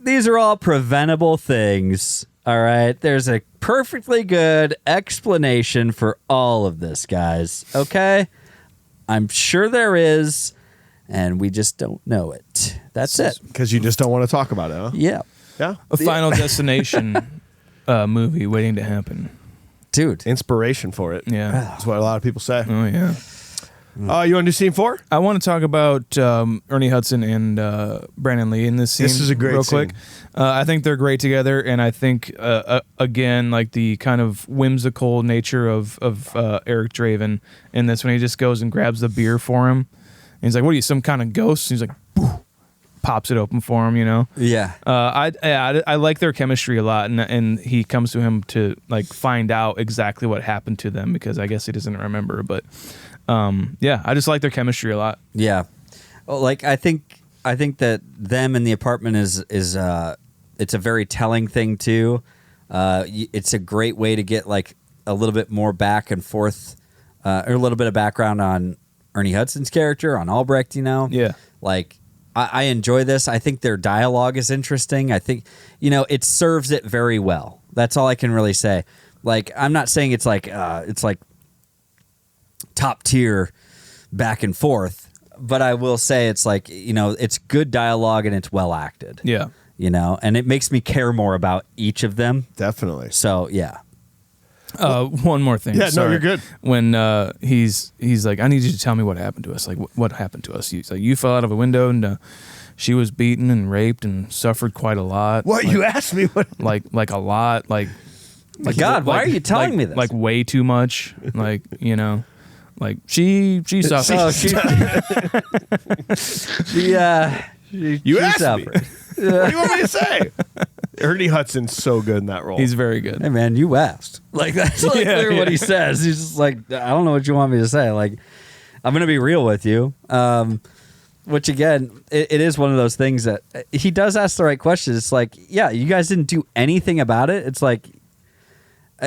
These are all preventable things. All right, there's a perfectly good explanation for all of this, guys. Okay, I'm sure there is, and we just don't know it. That's it. Because you just don't want to talk about it, huh? Yeah. Yeah. A Final Destination movie waiting to happen. Dude. Inspiration for it. Yeah. That's what a lot of people say. Oh, yeah. You want to do scene 4? I want to talk about Ernie Hudson and Brandon Lee in this scene. This is a great real quick. scene. I think they're great together, and I think again, like the kind of whimsical nature of Eric Draven in this, when he just goes and grabs the beer for him, and he's like, "What are you, some kind of ghost?" And he's like, "Boo," pops it open for him. Yeah. I like their chemistry a lot, and he comes to him to like find out exactly what happened to them, because I guess he doesn't remember, but. I just like their chemistry a lot. Yeah. Well, like I think that them in the apartment is it's a very telling thing too. It's a great way to get like a little bit more back and forth, or a little bit of background on Ernie Hudson's character, on Albrecht. Yeah. Like I enjoy this. I think their dialogue is interesting. I think it serves it very well. That's all I can really say. Like I'm not saying it's like top tier back and forth, but I will say it's like, it's good dialogue and it's well acted. Yeah. And it makes me care more about each of them. Definitely. So, yeah. One more thing. Yeah, Sorry. no, you're good. When he's like, I need you to tell me what happened to us. Like, what happened to us? He's like, you fell out of a window and she was beaten and raped and suffered quite a lot. What? Like, You asked me what? like a lot. Like God, why are you telling me this? Like way too much. Like, like she suffered. Oh, she asked suffered. me. What do you want me to say? Ernie Hudson's so good in that role. He's very good. Hey, man, you asked. Like, that's like literally what he says. He's just like, I don't know what you want me to say. Like, I'm going to be real with you. Which, again, it is one of those things that he does ask the right questions. It's like, yeah, you guys didn't do anything about it. It's like,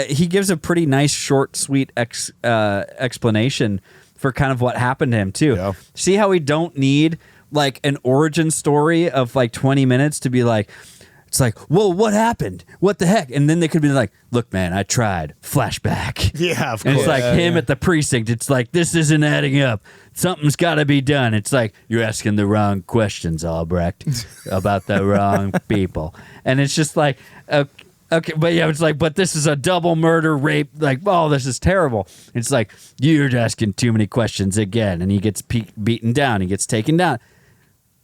he gives a pretty nice, short, sweet explanation for kind of what happened to him, too. Yeah. See how we don't need, like, an origin story of, like, 20 minutes to be like, it's like, well, what happened? What the heck? And then they could be like, look, man, I tried. Flashback. Yeah, of And course. it's like him at the precinct. It's like, this isn't adding up. Something's got to be done. It's like, you're asking the wrong questions, Albrecht, about the wrong people. And it's just like, okay, but yeah, it's like, but this is a double murder, rape. Like, oh, this is terrible. It's like, you're asking too many questions again. And he gets beaten down. He gets taken down.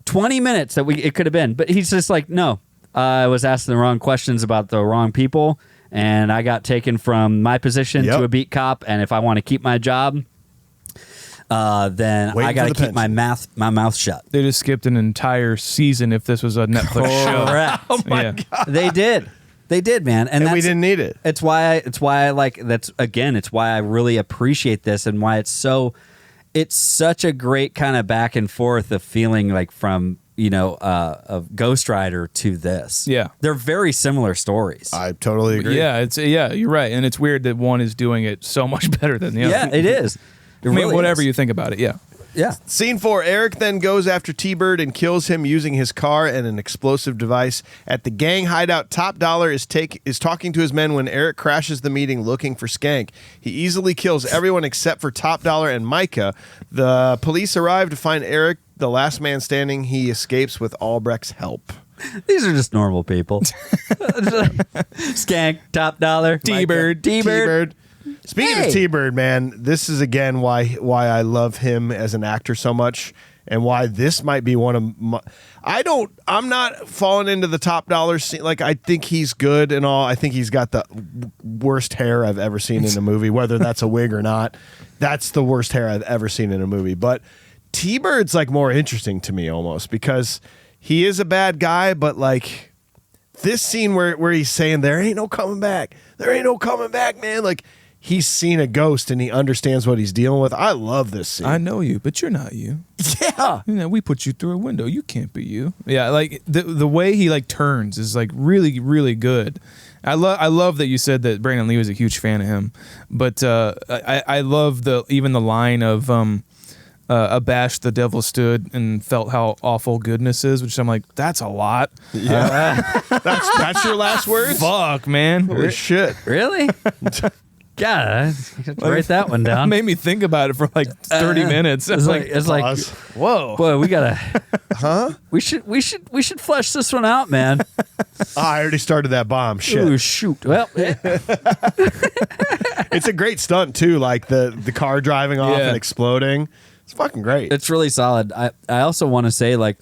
20 minutes that it could have been. But he's just like, no, I was asking the wrong questions about the wrong people. And I got taken from my position to a beat cop. And if I want to keep my job, then I got to keep my mouth shut. They just skipped an entire season if this was a Netflix show. Correct. Oh my God. They did, man. And we didn't need it. It's why I like that's again. It's why I really appreciate this and why it's such a great kind of back and forth of feeling like from of Ghost Rider to this. Yeah, they're very similar stories. I totally agree. Yeah, you're right, and it's weird that one is doing it so much better than the other. Yeah, it is. I mean, whatever you think about it, yeah. Yeah. Scene 4, Eric then goes after T-Bird and kills him using his car and an explosive device. At the gang hideout, Top Dollar is talking to his men when Eric crashes the meeting looking for Skank. He easily kills everyone except for Top Dollar and Micah. The police arrive to find Eric, the last man standing. He escapes with Albrecht's help. These are just normal people. Skank, Top Dollar, T-Bird. T-Bird. Speaking of T-Bird, man, this is again why I love him as an actor so much, and why this might be one of my. I'm not falling into the Top Dollar scene. Like, I think he's good and all. I think he's got the worst hair I've ever seen in a movie, whether that's a wig or not. That's the worst hair I've ever seen in a movie. But T-Bird's like more interesting to me almost because he is a bad guy, but like this scene where he's saying there ain't no coming back, man. Like, he's seen a ghost and he understands what he's dealing with. I love this scene. I know you, but you're not you. Yeah. We put you through a window. You can't be you. Yeah, like the way he like turns is like really, really good. I love that you said that Brandon Lee was a huge fan of him, but I love even the line of abashed the devil stood and felt how awful goodness is, which I'm like, that's a lot. Yeah. That's your last words? Fuck, man. Holy shit. Really? God, I have to write that one down. It made me think about it for like 30 minutes. It's like, whoa. Boy, we gotta. We should flesh this one out, man. I already started that bomb. Shit. Ooh, shoot. Well, It's a great stunt too, like the car driving off and exploding. It's fucking great. It's really solid. I also want to say, like,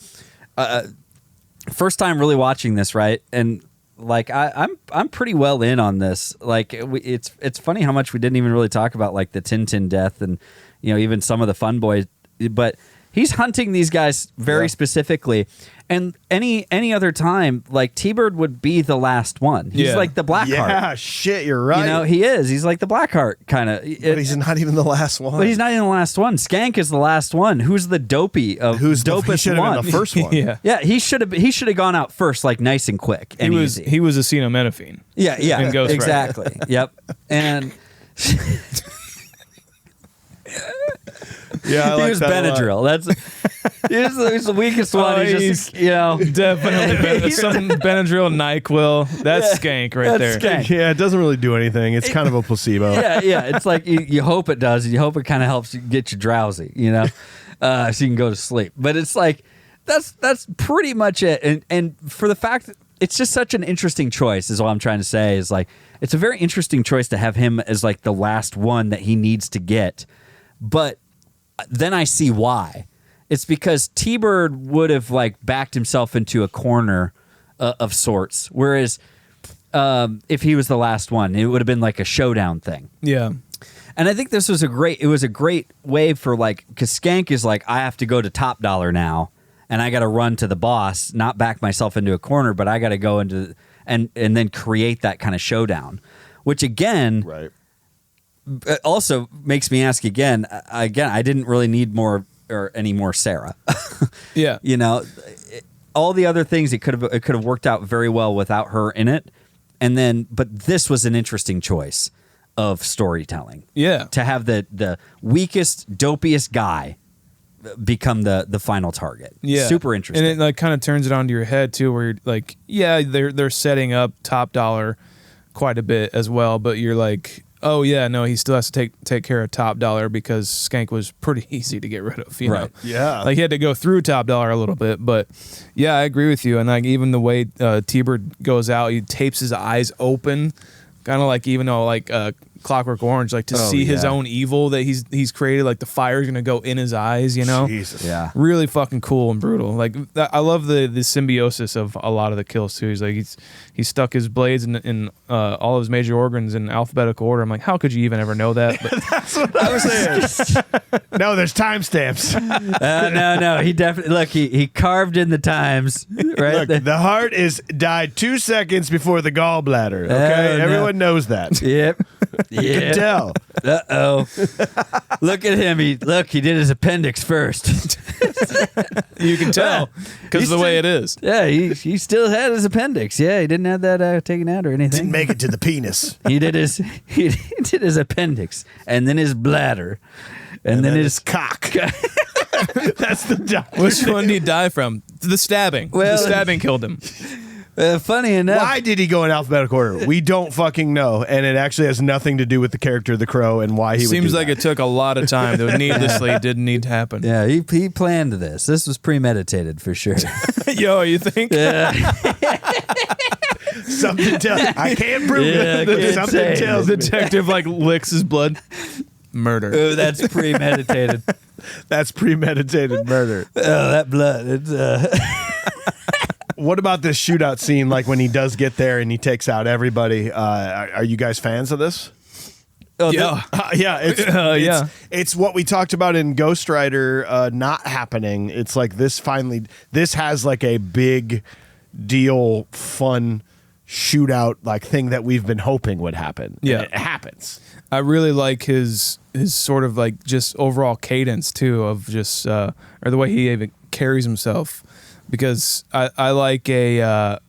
first time really watching this, right? And like I'm pretty well in on this. Like it's funny how much we didn't even really talk about like the Tintin death and even some of the Fun Boys, but he's hunting these guys very specifically. And any other time, like T-Bird would be the last one. He's like the Blackheart. Yeah, shit, you're right. He is. He's like the Blackheart kind of. But he's not even the last one. But he's not even the last one. Skank is the last one. Who's the dopey of who's dopest the, one? The first one. Yeah. He should have gone out first, like nice and quick. And he was acetaminophen. Yeah, in Ghost Rider. exactly. Yep, and. Yeah, I like he was that Benadryl. He's the weakest one. He's just definitely some Benadryl, NyQuil. That's Skank right there. Skank. Yeah, it doesn't really do anything. It's kind of a placebo. Yeah. It's like you hope it does, and you hope it kind of helps you get you drowsy, so you can go to sleep. But it's like that's pretty much it. And for the fact that it's just such an interesting choice, is all I'm trying to say. Is like it's a very interesting choice to have him as like the last one that he needs to get, but. Then I see why. It's because T-Bird would have like backed himself into a corner of sorts, whereas if he was the last one, it would have been like a showdown thing. Yeah. And I think this was a great way for like, because Skank is like, I have to go to Top Dollar now, and I got to run to the boss, not back myself into a corner, but I got to go into and then create that kind of showdown, which again. Right. It also makes me ask again, I didn't really need more or any more Sarah. Yeah. All the other things it could have worked out very well without her in it. But this was an interesting choice of storytelling. Yeah. To have the weakest, dopiest guy become the final target. Yeah. Super interesting. And it like kind of turns it onto your head too, where you're like, yeah, they're setting up Top Dollar quite a bit as well, but you're like, oh yeah, no, he still has to take care of Top Dollar because Skank was pretty easy to get rid of, you know? Yeah. Like he had to go through Top Dollar a little bit, but yeah, I agree with you. And like even the way T-Bird goes out, he tapes his eyes open, kind of like even though like Clockwork Orange, like to see his own evil that he's created, like the fire's gonna go in his eyes, Jesus. Yeah. Really fucking cool and brutal. Like I love the symbiosis of a lot of the kills too. He's like he stuck his blades in all of his major organs in alphabetical order. I'm like, how could you even ever know that? But That's what I was saying. No, there's timestamps. No. He definitely he carved in the times. Right. Look, the heart died 2 seconds before the gallbladder. Okay, no. Everyone knows that. Yep. You can tell. Uh-oh. Look at him. He did his appendix first. you can tell because of the way it is. Yeah, he still had his appendix. Yeah, he didn't have that taken out or anything. Didn't make it to the penis. He did his appendix, and then his bladder, and then his cock. That's the doctor. Which one did he die from? The stabbing. Well, the stabbing killed him. Funny enough. Why did he go in alphabetical order? We don't fucking know, and it actually has nothing to do with the character of the Crow and why he would Seems do like that. it took a lot of time that needlessly didn't need to happen. Yeah, he planned this. This was premeditated for sure. Yo, you think? Yeah. Something tells. I can't prove Yeah, I it. can't Something say. tells The me. detective like licks his blood. Murder. Oh, that's premeditated. That's premeditated murder. Oh, that blood. It's What about this shootout scene? Like when he does get there and he takes out everybody. Are you guys fans of this? Yeah. Yeah, it's what we talked about in Ghost Rider not happening. It's like this has like a big deal, fun shootout like thing that we've been hoping would happen. Yeah. And it happens. I really like his sort of like just overall cadence too of just or the way he even carries himself, because I like a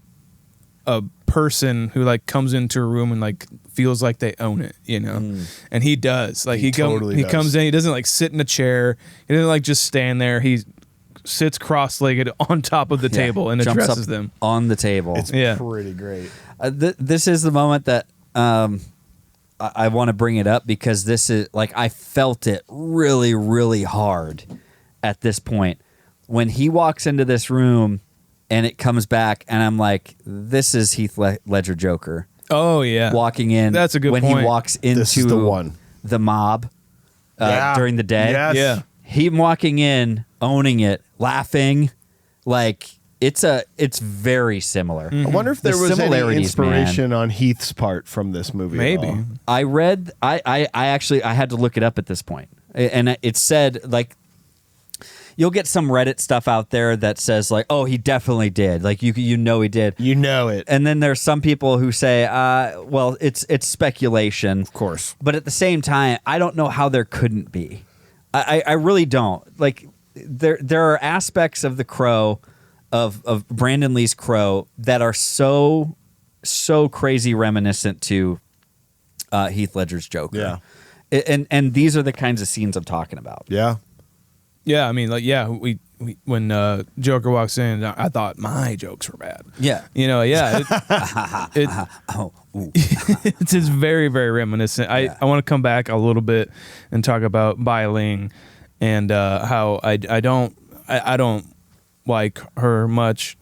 person who like comes into a room and like feels like they own it, you know. And he does. Like he totally does. comes in, he doesn't like sit in a chair, he doesn't like just stand there, he sits cross-legged on top of the table and jumps addresses up them on the table. It's pretty great. This is the moment that I want to bring it up, because this is like I felt it really, really hard at this point when he walks into this room and it comes back, and I'm like, this is Heath Ledger Joker. Oh yeah, Walking in. That's a good when point. he walks into This is the one. the mob during the day. Yes. Yeah. him walking in, owning it, laughing, like it's very similar. I wonder if there The was any similarities, inspiration on Heath's part from this movie. Maybe. At all. I read. I actually had to look it up at this point, and it said like you'll get some Reddit stuff out there that says like, oh, he definitely did. Like you know he did. You know it. And then there's some people who say, well, it's speculation, Of course. but at the same time, I don't know how there couldn't be. I really don't. Like there are aspects of the Crow, of Brandon Lee's Crow that are so crazy reminiscent to Heath Ledger's Joker. Yeah. And these are the kinds of scenes I'm talking about. Yeah. Yeah, I mean, like, yeah, we when Joker walks in, I thought my jokes were bad. Yeah. You know, yeah. Oh, ooh. It's just very, very reminiscent. I want to come back a little bit and talk about Bai Ling and how I don't like her much.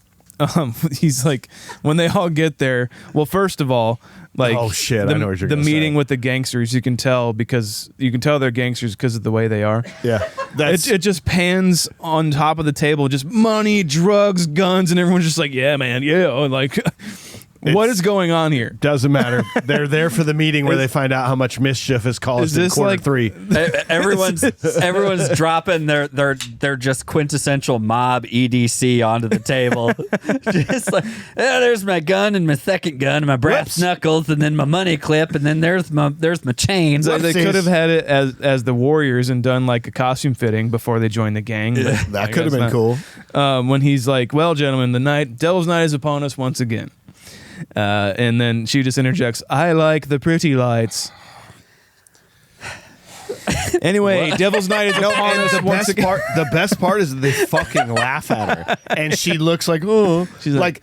He's like, when they all get there, well, first of all, like, Oh, shit, I know what you're the gonna meeting say. with the gangsters, you can tell they're gangsters because of the way they are. Yeah. That's It just pans on top of the table, just money, drugs, guns, and everyone's just like, yeah, man, yeah. Like, what is going on here? doesn't matter. They're there for the meeting where they find out how much mischief has caused Is in this quarter like- 3. Everyone's dropping their just quintessential mob EDC onto the table. Just like, yeah, there's my gun and my second gun and my brass Whoops. knuckles and then my money clip and then there's my chain. They Whoopsies. could have had it as the Warriors and done like a costume fitting before they joined the gang. but I That could have guess been not. cool. When he's like, "Well, gentlemen, Devil's Night is upon us once again," and then she just interjects, "I like the pretty lights." Anyway, Devil's Night is upon us once again. The best part is that they fucking laugh at her, and she looks like, oh, She's like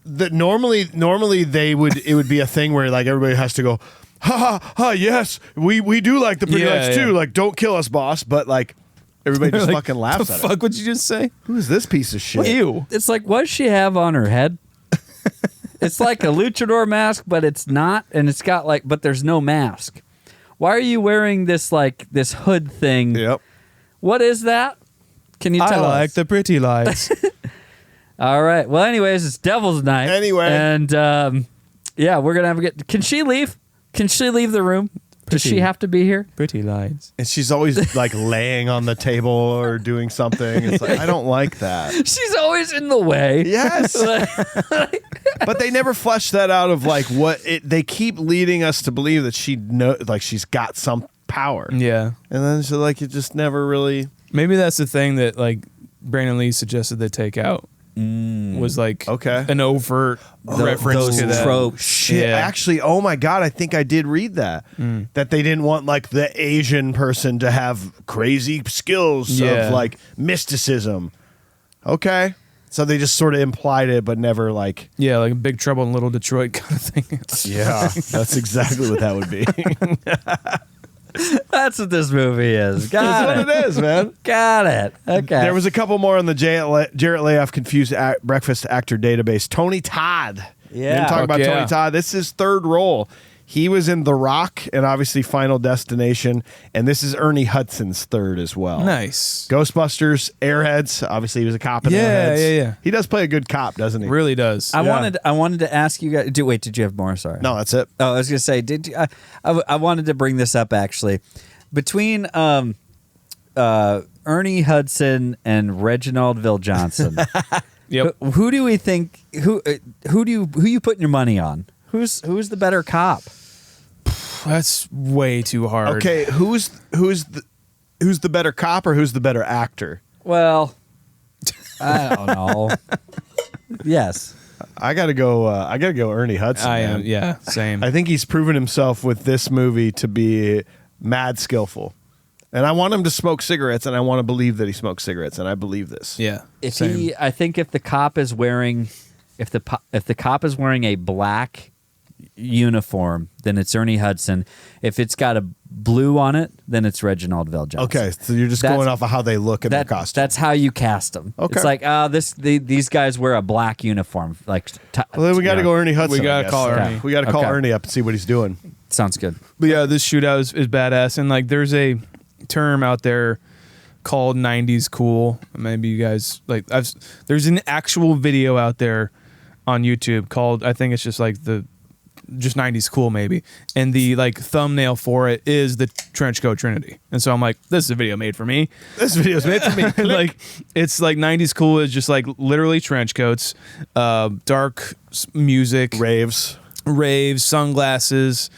normally it would be a thing where like everybody has to go, ha ha ha, yes, we do like the pretty Yeah, lights too, yeah. like don't kill us, boss, but like everybody just Like, fucking laughs the at her. fuck would you just say? Who is this piece of shit? Ew. It's like, what does she have on her head? It's like a luchador mask, but it's not, and it's got like, but there's no mask. Why are you wearing this like this hood thing? Yep. What is that? Can you I tell like us? the pretty lights. All right. Well, anyways, it's Devil's Night. Anyway. And yeah, we're gonna have a good. Can she leave? Can she leave the room? Does she Pretty. have to be here? Pretty lights. And she's always like laying on the table or doing something. It's like, I don't like that. She's always in the way. Yes. But they never flesh that out of like what it. They keep leading us to believe that she's got some power, Yeah. and then so like it just never really. Maybe that's the thing that like Brandon Lee suggested they take out. Was like Okay. an overt reference those to that. tropes. Shit, Yeah. actually, oh my god, I think I did read that that they didn't want like the Asian person to have crazy skills Yeah. of like mysticism. Okay, so they just sort of implied it, but never like. Yeah, like Big Trouble in Little Detroit kind of thing. Yeah, that's exactly what that would be. That's what this movie is. That's Got what it. it is, man. Got it. Okay. There was a couple more on the Jarrett Layoff Confused Breakfast Actor Database. Tony Todd. Yeah. Didn't talk Fuck about yeah. Tony Todd. This is his third role. He was in The Rock and obviously Final Destination, and this is Ernie Hudson's third as well. Nice. Ghostbusters, Airheads. Obviously, he was a cop in Yeah, Airheads. yeah. He does play a good cop, doesn't he? Really does. I Yeah. wanted to ask you guys. Wait, did you have more? Sorry. No, that's it. Oh, I was gonna say, did you, I wanted to bring this up actually. Between Ernie Hudson and Reginald VelJohnson, Yep. who do we think who you putting your money on? Who's the better cop? That's way too hard. Okay, who's the better cop or who's the better actor? Well, I don't know. Yes. I gotta go Ernie Hudson. I man. am. Yeah. Same. I think he's proven himself with this movie to be mad skillful. And I want him to smoke cigarettes, and I want to believe that he smokes cigarettes, and I believe this. yeah. If I think if the cop is wearing if the cop is wearing a black uniform, then it's Ernie Hudson. If it's got a blue on it, then it's Reginald VelJohnson. Okay, so you're just That's- going off of how they look in their costume. That's how you cast them. Okay. It's like, these guys wear a black uniform. Like, well, then we got to go Ernie Hudson. We gotta I guess. call Yeah. Ernie. We got to call Okay. Ernie up and see what he's doing. Sounds good. But yeah, this shootout is badass, and like there's a term out there called 90s Cool. Maybe you guys like. There's an actual video out there on YouTube called. I think it's just like just 90s Cool maybe, and the like thumbnail for it is the Trenchcoat Trinity, and so I'm like, this is a video made for me. This video's made for me. Like it's like 90s Cool is just like literally trench coats, dark music, Raves, sunglasses,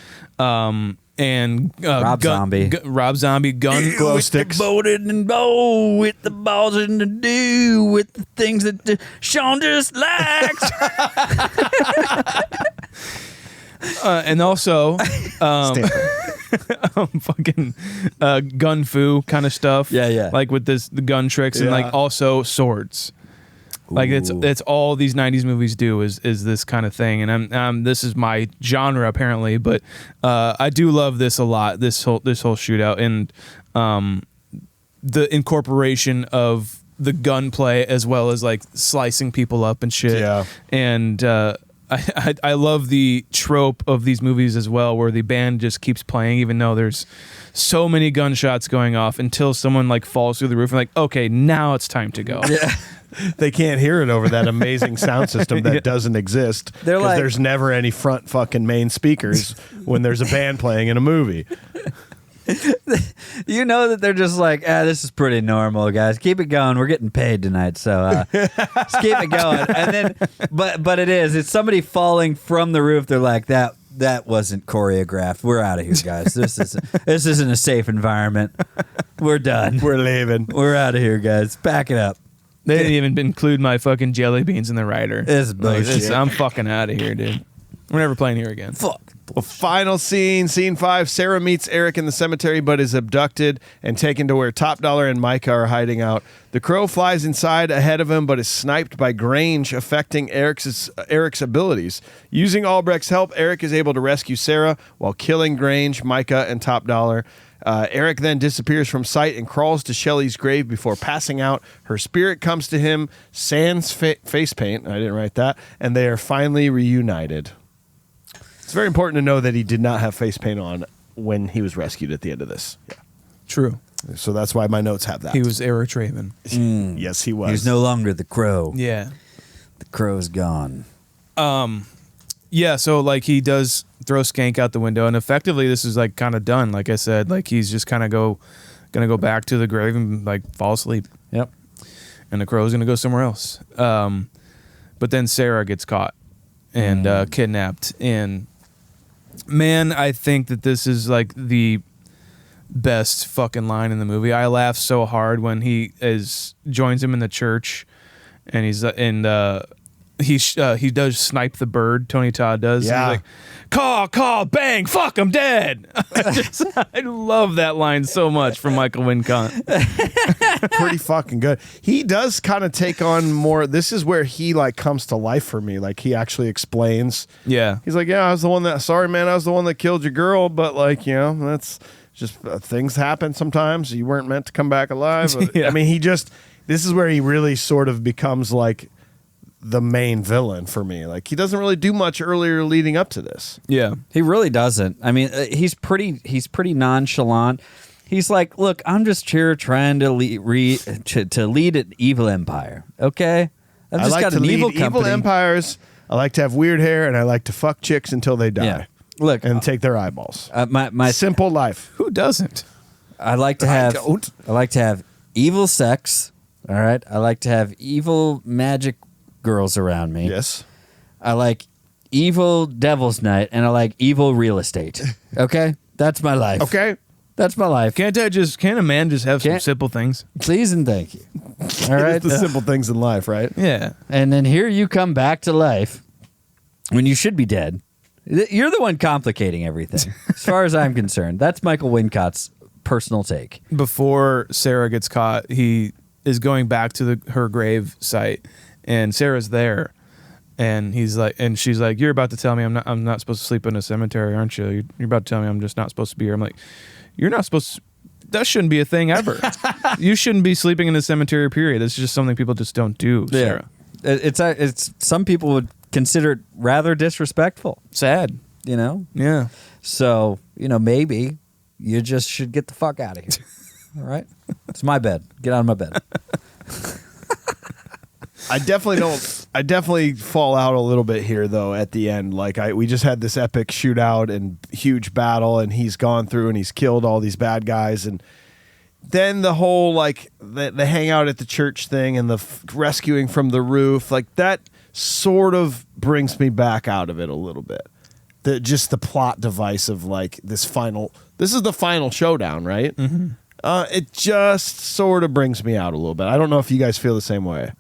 and Rob Zombie, gun glow sticks, boated and bow with the balls and the do with the things that Sean just likes. And also fucking gun fu kind of stuff. Yeah. Like with the gun tricks and like also swords. Like it's all these 90s movies do is this kind of thing, and I'm this is my genre apparently, but I do love this a lot. This whole shootout and the incorporation of the gunplay as well as like slicing people up and shit. Yeah. And I love the trope of these movies as well, where the band just keeps playing even though there's so many gunshots going off until someone like falls through the roof and like, okay, now it's time to go. Yeah. They can't hear it over that amazing sound system that doesn't exist. They're like, there's never any front fucking main speakers when there's a band playing in a movie. You know that they're just like, this is pretty normal, guys. Keep it going. We're getting paid tonight, so just keep it going. And then, but it's somebody falling from the roof. They're like, that wasn't choreographed. We're out of here, guys. This isn't a safe environment. We're done. We're leaving. We're out of here, guys. Back it up. They didn't even include my fucking jelly beans in the rider. It's bullshit. I'm fucking out of here, dude. We're never playing here again. Fuck. Well, final scene 5. Sarah meets Eric in the cemetery, but is abducted and taken to where Top Dollar and Micah are hiding out. The crow flies inside ahead of him, but is sniped by Grange, affecting Eric's abilities. Using Albrecht's help, Eric is able to rescue Sarah while killing Grange, Micah, and Top Dollar. Eric then disappears from sight and crawls to Shelley's grave before passing out. Her spirit comes to him, sans face paint. I didn't write that. And they are finally reunited. It's very important to know that he did not have face paint on when he was rescued at the end of this. Yeah. True. So that's why my notes have that. He was Eric Draven. Yes, he was. He's no longer the crow. Yeah. The crow's gone. Yeah, so like he does throw Skank out the window, and effectively this is like kind of done. Like I said, like he's just kind of gonna go back to the grave and like fall asleep. Yep. And the crow's gonna go somewhere else. But then Sarah gets caught and kidnapped, and man, I think that this is like the best fucking line in the movie. I laugh so hard when he joins him in the church, and he does snipe the bird. Tony Todd does. Yeah. He's like, call, bang, fuck, I'm dead. I love that line so much from Michael Wincott. Pretty fucking good. He does kind of take on more. This is where he like comes to life for me. Like he actually explains. Yeah. He's like, yeah, I was the one that killed your girl, but like, you know, that's just things happen sometimes. You weren't meant to come back alive. Yeah. I mean, this is where he really sort of becomes like the main villain for me. Like he doesn't really do much earlier leading up to this. Yeah. He really doesn't. I mean, he's pretty nonchalant. He's like, look, I'm just here trying to lead an evil empire. Okay, I've just got an evil company. Evil empires. I like to have weird hair, and I like to fuck chicks until they die. Yeah. Look, and take their eyeballs. My simple life. Who doesn't? I like to have evil sex. All right. I like to have evil magic girls around me. Yes. I like evil devil's night, and I like evil real estate. Okay, that's my life. Okay. That's my life. Can't a man just have some simple things? Please and thank you. All right. The simple things in life, right? Yeah. And then here you come back to life when you should be dead. You're the one complicating everything, as far as I'm concerned. That's Michael Wincott's personal take. Before Sarah gets caught, he is going back to her grave site, and Sarah's there, and she's like, "You're about to tell me I'm not supposed to sleep in a cemetery, aren't you? You're about to tell me I'm just not supposed to be here." I'm like, "You're not supposed to. That shouldn't be a thing ever. You shouldn't be sleeping in a cemetery. Period. It's just something people just don't do." Sarah. It's some people would consider it rather disrespectful. Sad. You know? Yeah. So, maybe you just should get the fuck out of here. All right? It's my bed. Get out of my bed. I definitely fall out a little bit here though at the end. Like we just had this epic shootout and huge battle, and he's gone through and he's killed all these bad guys, and then the whole like the hangout at the church thing and the rescuing from the roof, like that sort of brings me back out of it a little bit. Just the plot device of like this is the final showdown, right? Mm-hmm. It just sort of brings me out a little bit. I don't know if you guys feel the same way.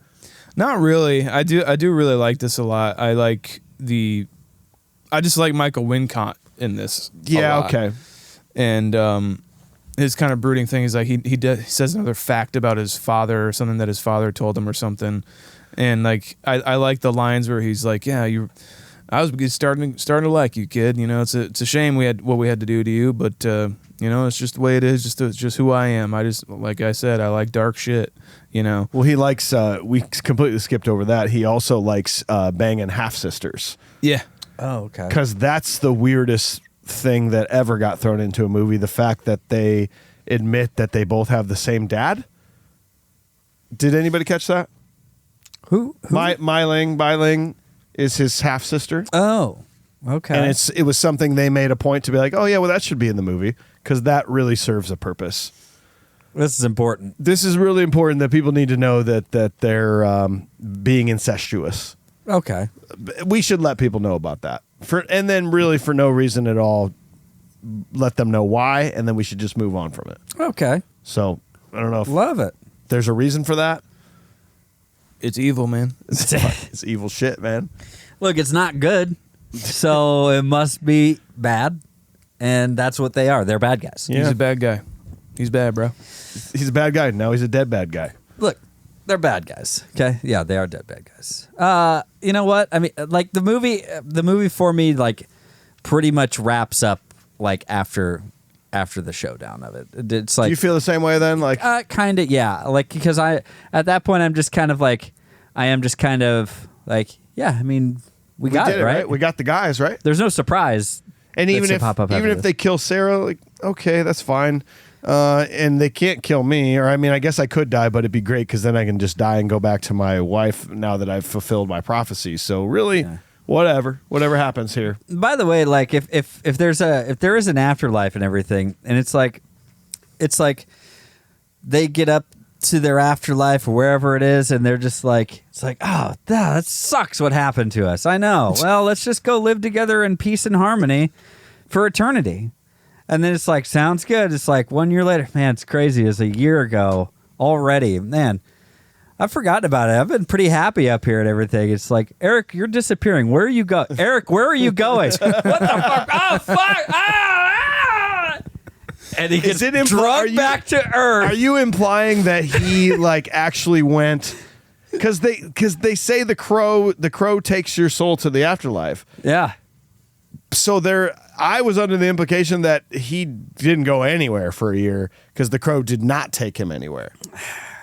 Not really. I do really like this a lot. I just like Michael Wincott in this. Yeah, okay. And his kind of brooding thing is like he says another fact about his father or something that his father told him or something. And like I like the lines where he's like, "Yeah, I was starting to like you, kid. You know, it's a shame we had what we had to do to you, but you know, it's just the way it is. Just who I am. I just, like I said, I like dark shit. You know." Well, he likes. We completely skipped over that. He also likes banging half sisters. Yeah. Oh, okay. Because that's the weirdest thing that ever got thrown into a movie. The fact that they admit that they both have the same dad. Did anybody catch that? Who? Meiling is his half sister. Oh, okay. And it was something they made a point to be like, oh yeah, well that should be in the movie because that really serves a purpose. This is important. This is really important that people need to know that they're being incestuous. Okay. We should let people know about that. And then really for no reason at all, let them know why, and then we should just move on from it. Okay. So I don't know if Love it. there's a reason for that. It's evil, man. It's evil shit, man. Look, it's not good, so it must be bad, and that's what they are. They're bad guys. Yeah. He's a bad guy. He's bad, bro. He's a bad guy. Now he's a dead bad guy. Look, they're bad guys. Okay, yeah, they are dead bad guys. You know what? I mean, like the movie for me, like pretty much wraps up like after the showdown of it. It's like, Do you feel the same way then? Like, kind of, yeah. Like because at that point I'm just kind of like, yeah. I mean, we got did it, right? We got the guys, right? There's no surprise. And even that's to pop up after if this. they kill Sarah, like, okay, that's fine. And they can't kill me, or I mean, I guess I could die, but it'd be great because then I can just die and go back to my wife now that I've fulfilled my prophecy. So really, whatever happens here. By the way, like if there is an afterlife and everything, and it's like they get up to their afterlife or wherever it is, and they're just like, it's like, oh, that sucks what happened to us. I know. Well, let's just go live together in peace and harmony for eternity. And then it's like, sounds good. It's like 1 year later, man, it's crazy. It's a year ago already. Man, I've forgotten about it. I've been pretty happy up here and everything. It's like, Eric, you're disappearing. Where are you going? Eric, where are you going? What the fuck? Oh, fuck. Ah! And he gets drugged back to Earth. Are you implying that he like actually went? Because they say the crow takes your soul to the afterlife. Yeah. So I was under the implication that he didn't go anywhere for a year because the crow did not take him anywhere.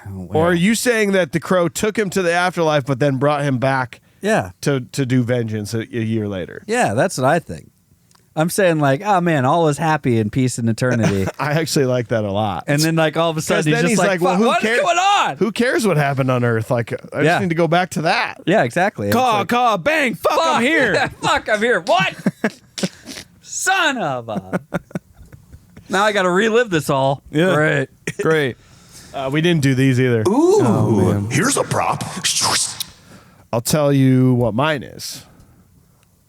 Well, or are you saying that the crow took him to the afterlife but then brought him back to do vengeance a year later? Yeah, that's what I think. I'm saying like, oh man, all is happy in peace and eternity. I actually like that a lot. And then like all of a sudden he's just like, well, what is going on? Who cares what happened on Earth? Like, I just need to go back to that. Yeah, exactly. Call, bang, fuck, I'm here. Yeah, fuck, I'm here. What? Son of a... Now I got to relive this all. Yeah. Great. We didn't do these either. Ooh, here's a prop. I'll tell you what mine is.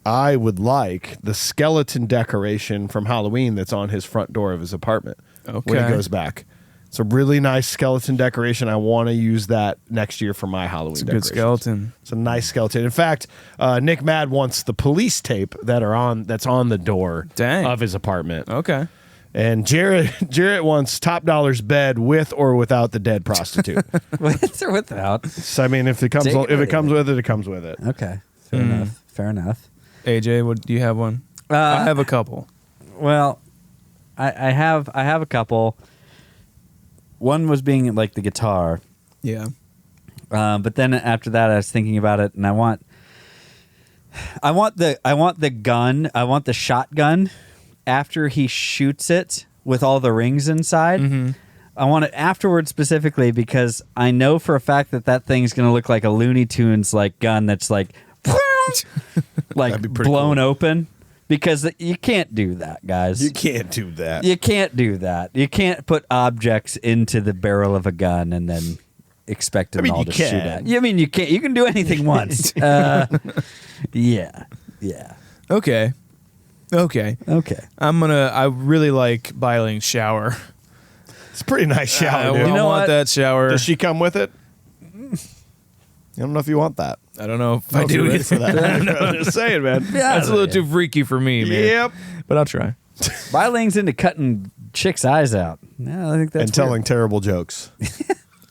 I would like the skeleton decoration from Halloween that's on his front door of his apartment when he goes back. It's a really nice skeleton decoration. I want to use that next year for my Halloween decoration. Good skeleton. It's a nice skeleton. In fact, NicMad wants the police tape that's on the door of his apartment. Okay. And Jarrett wants Top Dollar's bed with or without the dead prostitute. With or without? So I mean, if it comes with it, it comes with it. Okay. Fair enough. Fair enough. AJ, do you have one? I have a couple. Well, I have a couple. One was being like the guitar. Yeah. But then after that, I was thinking about it, and I want the gun. I want the shotgun after he shoots it with all the rings inside. Mm-hmm. it afterwards specifically because I know for a fact that thing's going to look like a Looney Tunes like gun that's like like blown open. Because you can't do that, guys. You can't do that. You can't do that. You can't put objects into the barrel of a gun and then expect them all to shoot at. I mean, you can't. You can do anything once. Yeah. Okay. I really like Bailing's shower. It's a pretty nice shower, dude. I want that shower. Does she come with it? I don't know if you want that. I don't know if I do ready for that. I'm just saying, man. That's a little too freaky for me, man. Yep. But I'll try. Bailing's into cutting chicks' eyes out. Yeah, I think that's and telling terrible jokes.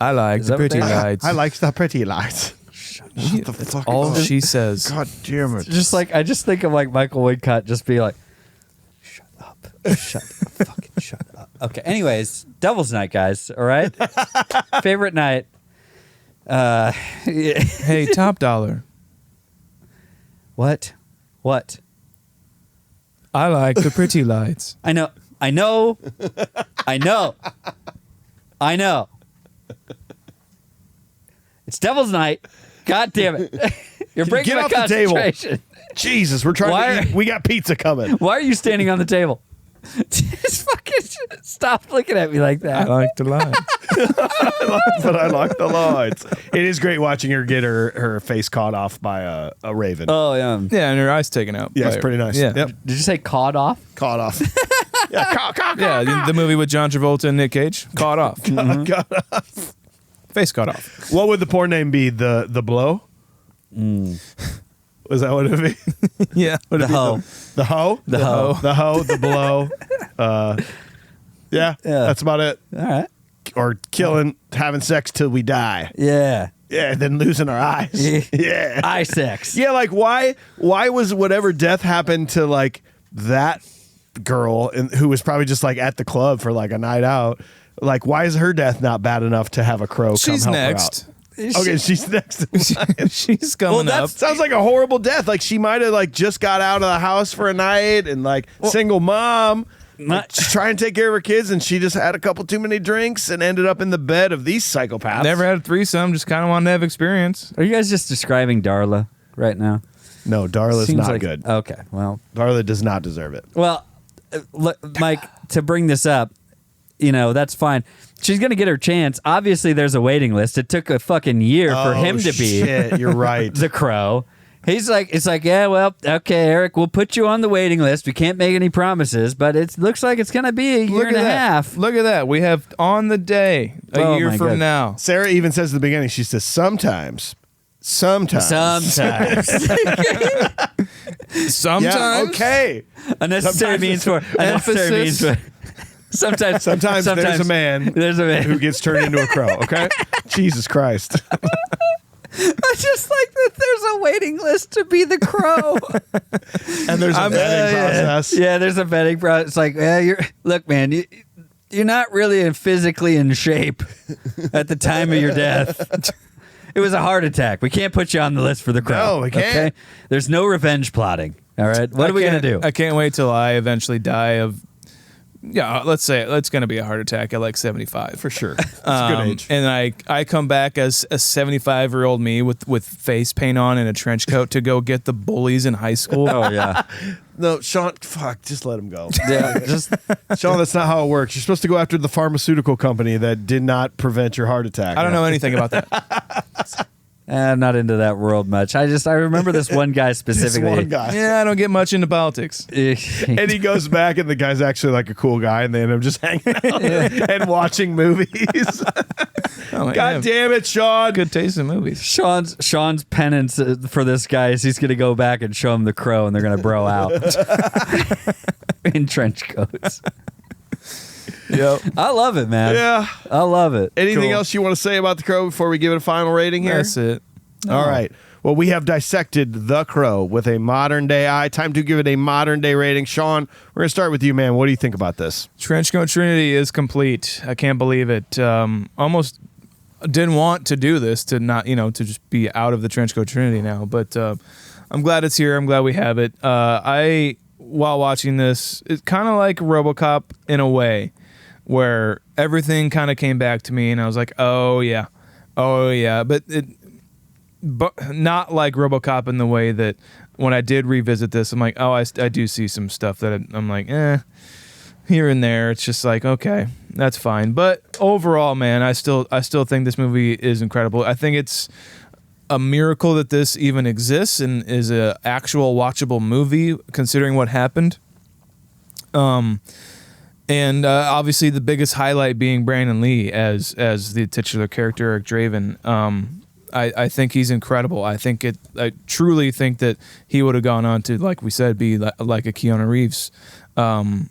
I like the pretty lights. I like the pretty lights. What the fuck? All she says. God damn it. Just like I just think of like Michael Woodcut just be like, shut up. Okay. Anyways, Devil's Night, guys. All right. Favorite night. Hey, top dollar. What? I like the pretty lights. I know. It's Devil's Night. God damn it. You're breaking Get my off the table. concentration. Jesus, we're trying to eat. We got pizza coming. Why are you standing on the table? Just fucking stop looking at me like that. I like the lights. But I like the lights. It is great watching her get her face caught off by a raven. Oh, yeah. Yeah, and her eyes taken out. Yeah, it's pretty nice. Yeah. Yep. Did you say caught off? Caught off. Yeah, Yeah, the movie with John Travolta and Nick Cage. Caught off. Caught off. Face caught off. What would the porn name be? The blow? Was that what it would be? Yeah. The hoe. The hoe? The hoe. The hoe, the blow. Yeah, that's about it. All right. Or killing, having sex till we die. Yeah. Yeah, then losing our eyes. Yeah. Eye sex. Yeah, like why was whatever death happened to like that girl who was probably just like at the club for like a night out? Like, why is her death not bad enough to have a crow come help next. her out? Okay, she's next. She's coming up. Sounds like a horrible death. Like she might have like just got out of the house for a night and like single mom. She's trying to take care of her kids and she just had a couple too many drinks and ended up in the bed of these psychopaths. Never had a threesome, just kind of wanted to have experience. Are you guys just describing Darla right now? No, Darla's Seems not like, good. Okay, well. Darla does not deserve it. Well, look, Mike, to bring this up, that's fine. She's going to get her chance. Obviously, there's a waiting list. It took a fucking year for him to be You're right. the crow. It's like, yeah, well, okay, Eric, we'll put you on the waiting list. We can't make any promises, but it looks like it's going to be a year and a half. Look at that. We have on the day a year from now. Sarah even says at the beginning, she says, sometimes. Sometimes. Yeah, okay. Unnecessary means for unnecessary means for. Sometimes there's a man who gets turned into a crow, okay? Jesus Christ. I just like that there's a waiting list to be the crow. And there's a vetting process. Yeah, there's a vetting process. It's like, look, man, you're not really physically in shape at the time of your death. It was a heart attack. We can't put you on the list for the crow. No, we can't. Okay? There's no revenge plotting. All right? What are we going to do? I can't wait till I eventually die of... Yeah, let's say it's going to be a heart attack at like 75. For sure. It's a good age. And I come back as a 75-year-old me with face paint on and a trench coat to go get the bullies in high school. Oh, yeah. No, Sean, fuck, just let him go. Yeah, just Sean, that's not how it works. You're supposed to go after the pharmaceutical company that did not prevent your heart attack. I don't know anything about that. I'm not into that world much. I remember this one guy specifically. This one guy. Yeah, I don't get much into politics. And he goes back, and the guy's actually like a cool guy, and they end up just hanging out and watching movies. God damn it, Sean! Good taste in movies. Sean's penance for this guy is he's going to go back and show him the crow, and they're going to bro out in trench coats. Yep. I love it, man. Yeah, I love it. Anything else you want to say about The Crow before we give it a final rating here? That's it. All right. Well, we have dissected The Crow with a modern day eye. Time to give it a modern day rating. Sean, we're going to start with you, man. What do you think about this? Trenchcoat Trinity is complete. I can't believe it. Almost didn't want to do this to not, to just be out of the Trenchcoat Trinity now. But I'm glad it's here. I'm glad we have it. While watching this, it's kind of like RoboCop in a way. where everything kind of came back to me, and I was like, oh yeah, but not like RoboCop in the way that when I did revisit this, I'm like, oh, I do see some stuff that I'm like, here and there. It's just like, okay, that's fine. But overall, man, I still think this movie is incredible. I think it's a miracle that this even exists and is a actual watchable movie, considering what happened. And obviously the biggest highlight being Brandon Lee as the titular character, Eric Draven. I think he's incredible. I truly think that he would have gone on to, like we said, be like a Keanu Reeves. And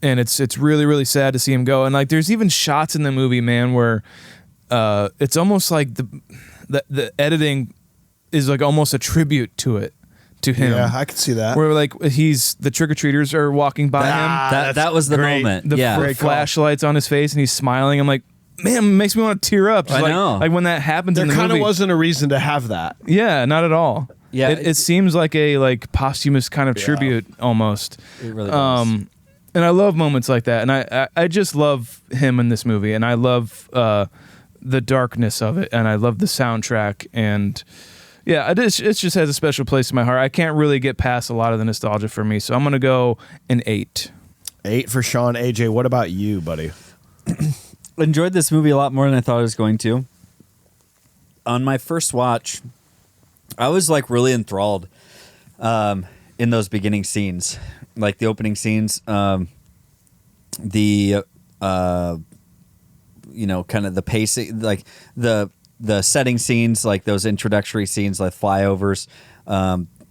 it's really, really sad to see him go. And like, there's even shots in the movie, man, where it's almost like the editing is like almost a tribute to him. Yeah, I could see that. Where like the trick-or-treaters are walking by him. That was the great. moment. The flashlights on his face, and he's smiling. I'm like, man, it makes me want to tear up. Just I know. Like when that happens There in the movie. kind of wasn't a reason to have that. Yeah, not at all. Yeah, it seems like a posthumous kind of tribute almost. It really does. And I love moments like that, and I just love him in this movie, and I love the darkness of it, and I love the soundtrack, and yeah, it just has a special place in my heart. I can't really get past a lot of the nostalgia for me, so I'm gonna go an 8. 8 for Sean. AJ, what about you, buddy? Enjoyed this movie a lot more than I thought I was going to. On my first watch, I was like really enthralled in those beginning scenes, like the opening scenes, kind of the pacing, like the setting scenes, like those introductory scenes, like flyovers.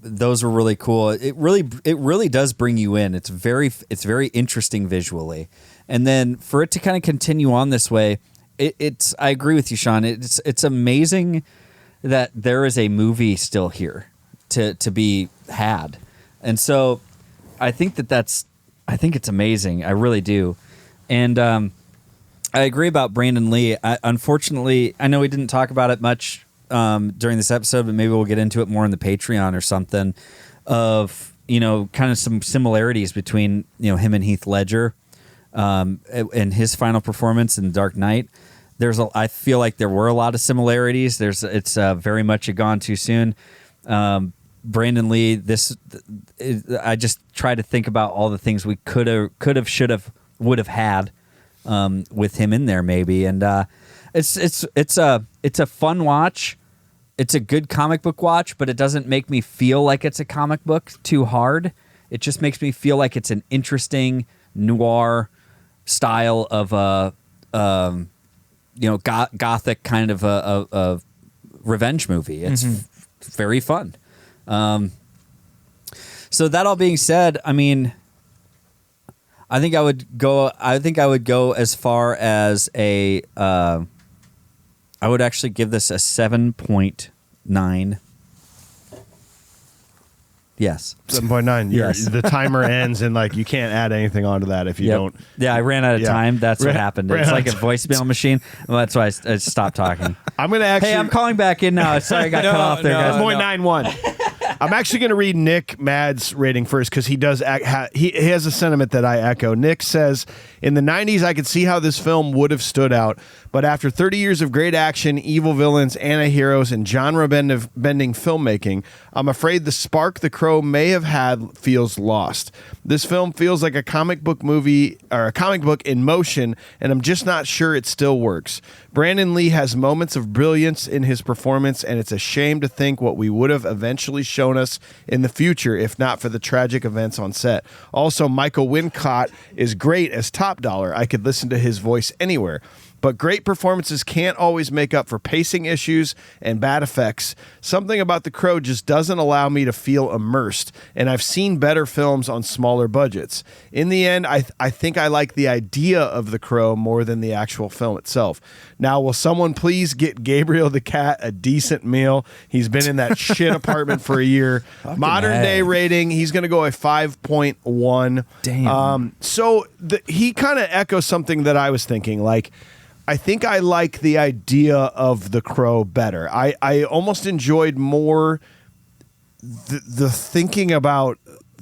Those were really cool. It really does bring you in. It's very interesting visually. And then for it to kind of continue on this way, it's I agree with you, Sean. It's amazing that there is a movie still here to be had. And so I think I think it's amazing. I really do. And I agree about Brandon Lee. Unfortunately, I know we didn't talk about it much during this episode, but maybe we'll get into it more in the Patreon or something, of, kind of some similarities between, him and Heath Ledger and his final performance in Dark Knight. I feel like there were a lot of similarities. It's very much a Gone Too Soon. Brandon Lee, I just try to think about all the things we could have, should have, would have had with him in there, maybe. And it's a fun watch. It's a good comic book watch, but it doesn't make me feel like it's a comic book too hard. It just makes me feel like it's an interesting noir style of gothic kind of a revenge movie. It's very fun. So that all being said, I mean, I think I would go as far as I would actually give this a 7.9. Yes. 7.9. Yes. The timer ends, and like you can't add anything onto that if you don't. Yeah, I ran out of time. That's what happened. It's like a voicemail machine. Well, that's why I stopped talking. I'm going to actually. Hey, I'm calling back in now. Sorry, I got cut off there, guys. 7.91. I'm actually going to read NicMad's rating first, because he does he has a sentiment that I echo. Nick says, in the 90s, I could see how this film would have stood out, but after 30 years of great action, evil villains, anti-heroes, and genre-bending filmmaking, I'm afraid the spark the Crow may have had feels lost. This film feels like a comic book movie, or a comic book in motion, and I'm just not sure it still works. Brandon Lee has moments of brilliance in his performance, and it's a shame to think what we would have eventually shown us in the future if not for the tragic events on set. Also, Michael Wincott is great as Top Dollar. I could listen to his voice anywhere. But great performances can't always make up for pacing issues and bad effects. Something about The Crow just doesn't allow me to feel immersed, and I've seen better films on smaller budgets. In the end, I think I like the idea of The Crow more than the actual film itself. Now, will someone please get Gabriel the Cat a decent meal? He's been in that shit apartment for a year. Modern day rating, he's going to go a 5.1. Damn. So he kind of echoes something that I was thinking, like, I think I like the idea of The Crow better. I almost enjoyed more the thinking about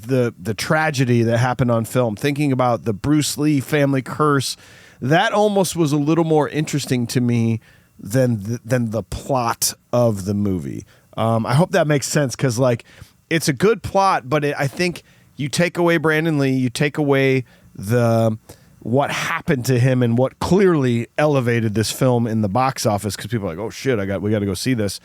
the tragedy that happened on film, thinking about the Bruce Lee family curse, that almost was a little more interesting to me than the plot of the movie. I hope that makes sense, because like it's a good plot, but I think you take away Brandon Lee, you take away what happened to him and what clearly elevated this film in the box office, because people are like, oh shit, we got to go see this.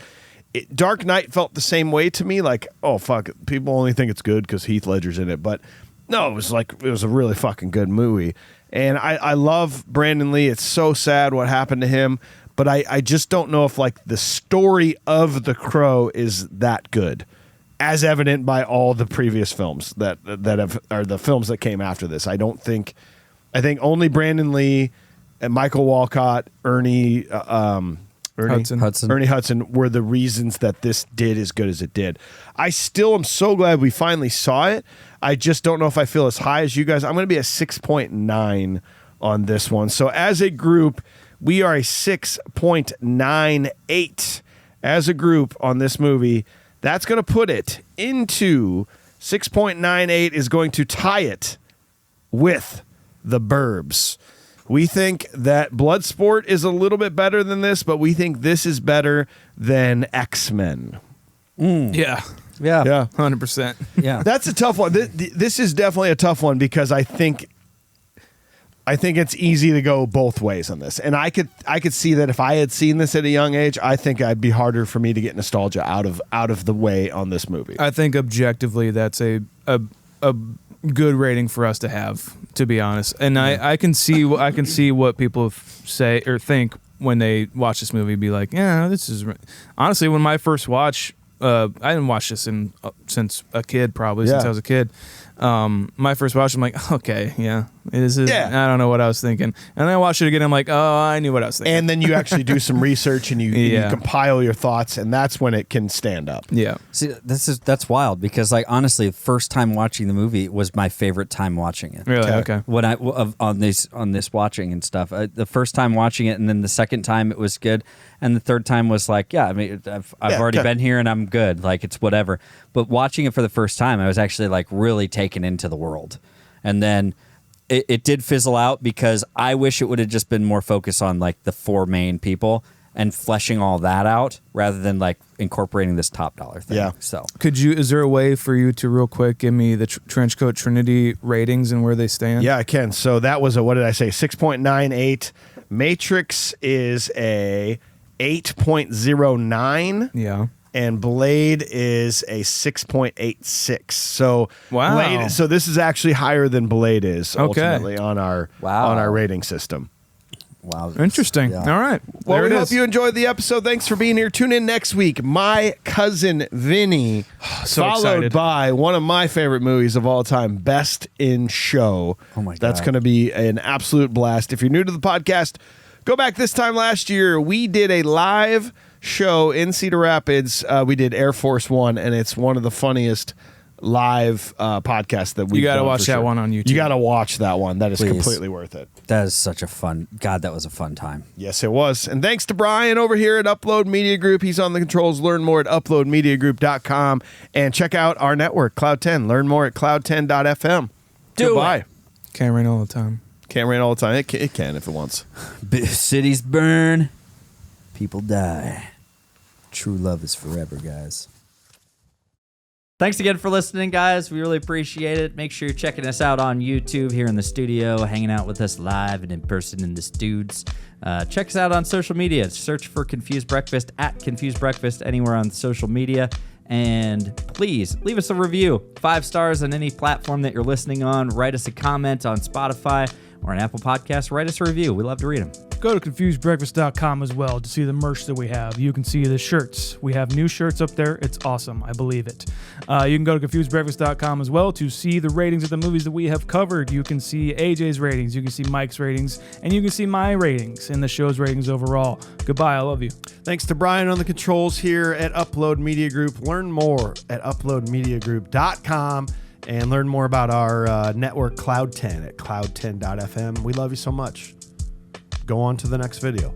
Dark Knight felt the same way to me, like, oh fuck, people only think it's good because Heath Ledger's in it, but no, it was a really fucking good movie. And I love Brandon Lee. It's so sad what happened to him, but I just don't know if like the story of The Crow is that good, as evident by all the previous films that are the films that came after this. I think only Brandon Lee and Michael Walcott, Ernie Hudson were the reasons that this did as good as it did. I still am so glad we finally saw it. I just don't know if I feel as high as you guys. I'm going to be a 6.9 on this one. So as a group, we are a 6.98 as a group on this movie. That's going to put it into 6.98 is going to tie it with The Burbs. We think that Bloodsport is a little bit better than this, but we think this is better than X-Men. Yeah. 100%. Yeah. That's a tough one. This is definitely a tough one, because I think it's easy to go both ways on this. And I could see that if I had seen this at a young age, I think it'd be harder for me to get nostalgia out of the way on this movie. I think objectively that's a good rating for us to have, to be honest. And I can see what people say or think when they watch this movie, be like, yeah, this is honestly, when my first watch, I didn't watch this since a kid, probably since I was a kid. My first watch, I'm like, okay, yeah, this is. Yeah. I don't know what I was thinking, and then I watched it again. I'm like, oh, I knew what I was thinking. And then you actually do some research and you compile your thoughts, and that's when it can stand up. Yeah. See, that's wild, because like honestly, the first time watching the movie was my favorite time watching it. Really? Okay. When on this watching and stuff, the first time watching it, and then the second time it was good, and the third time was like, yeah, I mean, I've already been here and I'm good. Like it's whatever. But watching it for the first time, I was actually like really taken into the world, and then it did fizzle out, because I wish it would have just been more focused on like the four main people and fleshing all that out, rather than like incorporating this top dollar thing. Yeah. So is there a way for you to real quick give me the Trenchcoat Trinity ratings and where they stand? Yeah, I can. So that was what did I say? 6.98. Matrix is a 8.09. Yeah. And Blade is a 6.86. So wow. Blade, so this is actually higher than Blade is ultimately on our rating system. Wow. Interesting. Yeah. All right. Well, we hope you enjoyed the episode. Thanks for being here. Tune in next week. My Cousin Vinny, followed excited. by one of my favorite movies of all time, Best in Show. Oh my God. That's going to be an absolute blast. If you're new to the podcast, go back this time last year. We did a live show in Cedar Rapids. We did Air Force One, and it's one of the funniest live podcasts that we've done. You got to watch that one on YouTube. You got to watch that one. That is completely worth it. That is such a fun. God, that was a fun time. Yes, it was. And thanks to Brian over here at Upload Media Group. He's on the controls. Learn more at uploadmediagroup.com and check out our network, Cloud 10. Learn more at cloud10.fm. Goodbye. Can't rain all the time. Can't rain all the time. It can if it wants. Cities burn, people die. True love is forever, guys. Thanks again for listening, guys. We really appreciate it. Make sure you're checking us out on YouTube here in the studio, hanging out with us live and in person in the studs. Check us out on social media. Search for Confused Breakfast at Confused Breakfast anywhere on social media. And please leave us a review. 5 stars on any platform that you're listening on. Write us a comment on Spotify or on Apple Podcasts. Write us a review. We love to read them. Go to confusedbreakfast.com as well to see the merch that we have. You can see the shirts. We have new shirts up there. It's awesome. I believe it. You can go to confusedbreakfast.com as well to see the ratings of the movies that we have covered. You can see AJ's ratings. You can see Mike's ratings. And you can see my ratings and the show's ratings overall. Goodbye. I love you. Thanks to Brian on the controls here at Upload Media Group. Learn more at uploadmediagroup.com. And learn more about our network, Cloud 10, at cloud10.fm. We love you so much. Go on to the next video.